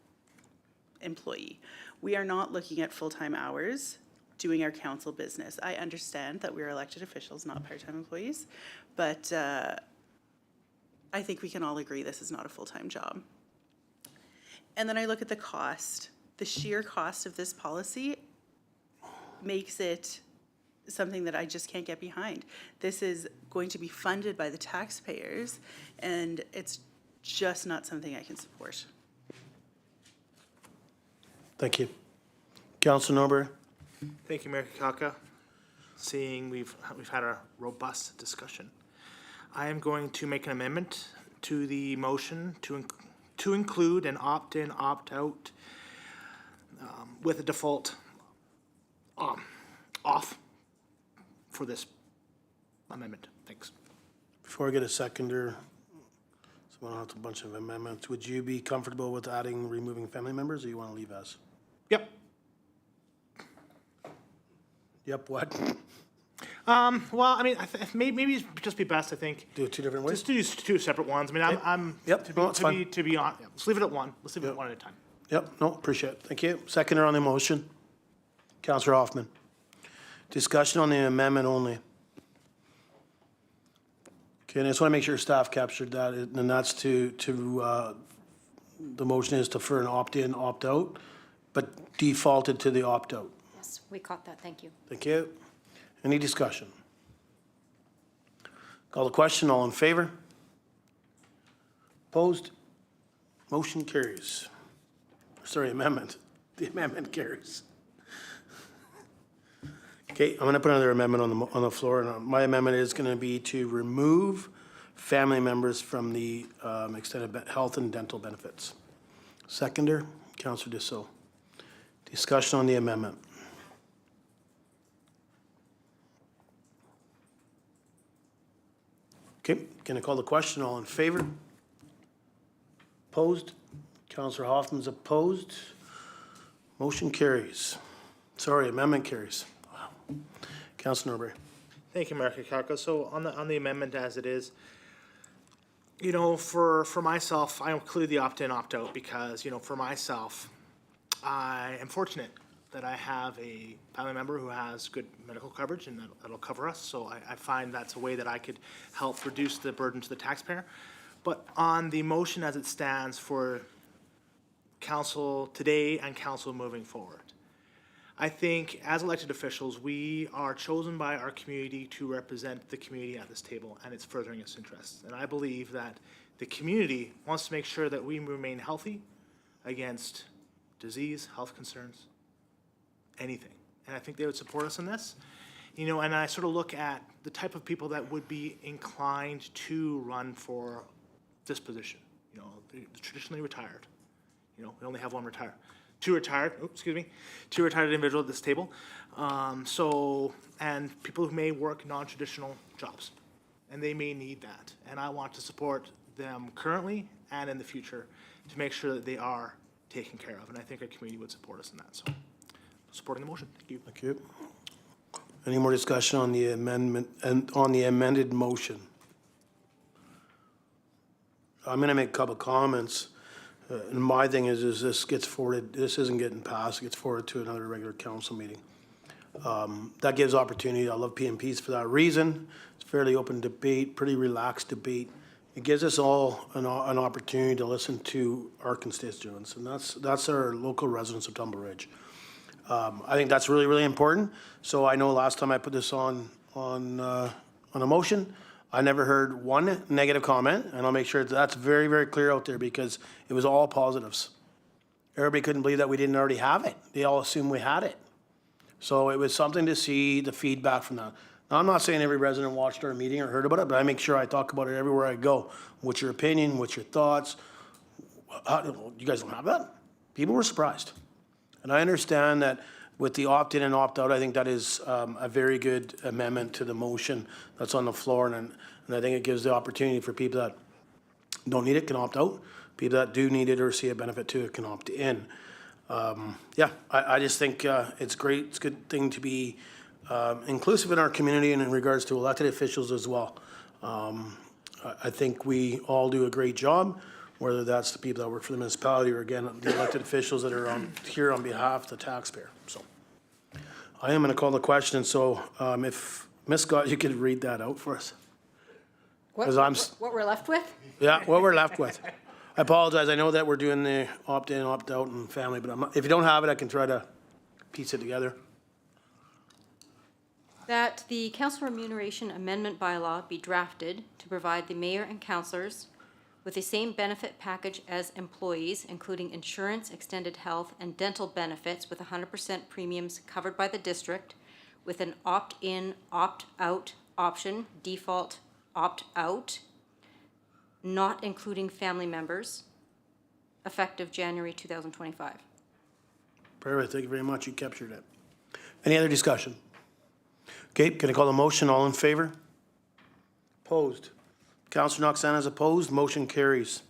[SPEAKER 3] employee. We are not looking at full-time hours doing our council business. I understand that we're elected officials, not part-time employees, but I think we can all agree this is not a full-time job. And then I look at the cost. The sheer cost of this policy makes it something that I just can't get behind. This is going to be funded by the taxpayers, and it's just not something I can support.
[SPEAKER 1] Thank you. Councillor Norbury.
[SPEAKER 2] Thank you, Mayor Kakauka. Seeing we've had a robust discussion, I am going to make an amendment to the motion to include an opt-in, opt-out with a default off for this amendment. Thanks.
[SPEAKER 1] Before I get a seconder, someone has a bunch of amendments. Would you be comfortable with removing family members, or you want to leave as?
[SPEAKER 2] Yep.
[SPEAKER 1] Yep, what?
[SPEAKER 2] Well, I mean, maybe it'd just be best, I think.
[SPEAKER 1] Do it two different ways?
[SPEAKER 2] Just to use two separate ones. I mean, I'm
[SPEAKER 1] Yep,
[SPEAKER 2] to
[SPEAKER 1] no, that's fine.
[SPEAKER 2] be on. Yeah, let's leave it at one. Let's leave it
[SPEAKER 1] Yep.
[SPEAKER 2] at one at a time.
[SPEAKER 1] Yep, no, appreciate it. Thank you. Seconder on the motion. Councillor Hoffman. Discussion on the amendment only. Okay, and I just want to make sure staff captured that, and that's to the motion is to for an opt-in, opt-out, but defaulted to the opt-out.
[SPEAKER 4] Yes, we caught that, thank you.
[SPEAKER 1] Thank you. Any discussion? Call the question, all in favor? Opposed? Motion carries. Sorry, amendment. The amendment carries. Okay, I'm gonna put another amendment on the floor, and my amendment is gonna be to remove family members from the extended health and dental benefits. Seconder, Councillor Dussault. Discussion on the amendment. Okay, can I call the question? All in favor? Opposed? Councillor Hoffman's opposed. Motion carries. Sorry, amendment carries. Wow. Councillor Norbury.
[SPEAKER 2] Thank you, Mayor Kakaka. So on the amendment as it is, you know, for myself, I include the opt-in, opt-out because, you know, for myself, I am fortunate that I have a family member who has good medical coverage and that'll cover us. So I find that's a way that I could help reduce the burden to the taxpayer. But on the motion as it stands for council today and council moving forward, I think as elected officials, we are chosen by our community to represent the community at this table, and it's furthering its interests. And I believe that the community wants to make sure that we remain healthy against disease, health concerns, anything. And I think they would support us in this. You know, and I sort of look at the type of people that would be inclined to run for this position. You know, they're traditionally retired. You know, we only have one retired. Two retired individuals at this table. And people who may work non-traditional jobs, and they may need that. And I want to support them currently and in the future to make sure that they are taken care of. And I think our community would support us in that. So, supporting the motion. Thank you.
[SPEAKER 1] Thank you. Any more discussion on the amendment and on the amended motion? I'm gonna make a couple comments. And my thing is this gets forwarded, this isn't getting passed, it gets forwarded to another regular council meeting. That gives opportunity, I love PMPs for that reason. It's fairly open debate, pretty relaxed debate. It gives us all an opportunity to listen to our constituents, and that's our local residents of Tumble Ridge. I think that's really, really important. So I know last time I put this on a motion, I never heard one negative comment, and I'll make sure that's very, very clear out there because it was all positives. Everybody couldn't believe that we didn't already have it. They all assumed we had it. So it was something to see the feedback from that. Now, I'm not saying every resident watched our meeting or heard about it, but I make sure I talk about it everywhere I go. What's your opinion? What's your thoughts? You guys don't have that? People were surprised. And I understand that with the opt-in and opt-out, I think that is a very good amendment to the motion that's on the floor. And I think it gives the opportunity for people that don't need it can opt out. People that do need it or see a benefit to it can opt in. I just think it's great. It's a good thing to be inclusive in our community and in regards to elected officials as well. I think we all do a great job, whether that's the people that work for the municipality or, again, the elected officials that are here on behalf of the taxpayer. So I am going to call the question. So if Ms. Scott, you could read that out for us.
[SPEAKER 4] What we're left with?
[SPEAKER 1] Yeah, what we're left with. I apologize. I know that we're doing the opt-in, opt-out and family, but if you don't have it, I can try to piece it together.
[SPEAKER 4] That the council remuneration amendment bylaw be drafted to provide the mayor and councillors with the same benefit package as employees, including insurance, extended health, and dental benefits with 100% premiums covered by the district, with an opt-in, opt-out option, default opt-out, not including family members, effective January 2025.
[SPEAKER 1] Perfect. Thank you very much. You captured it. Any other discussion? Okay, can I call the motion? All in favor? Opposed? Councillor Noxana is opposed. Motion carries.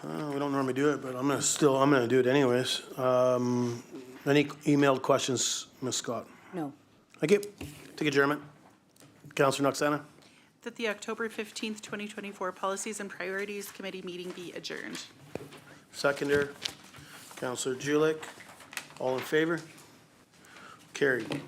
[SPEAKER 1] We don't normally do it, but I'm gonna do it anyways. Any emailed questions, Ms. Scott?
[SPEAKER 6] No.
[SPEAKER 1] Thank you. Take adjournment. Councillor Noxana.
[SPEAKER 3] That the October 15th, 2024 Policies and Priorities Committee meeting be adjourned.
[SPEAKER 1] Seconder, Councillor Julik. All in favor? Carried.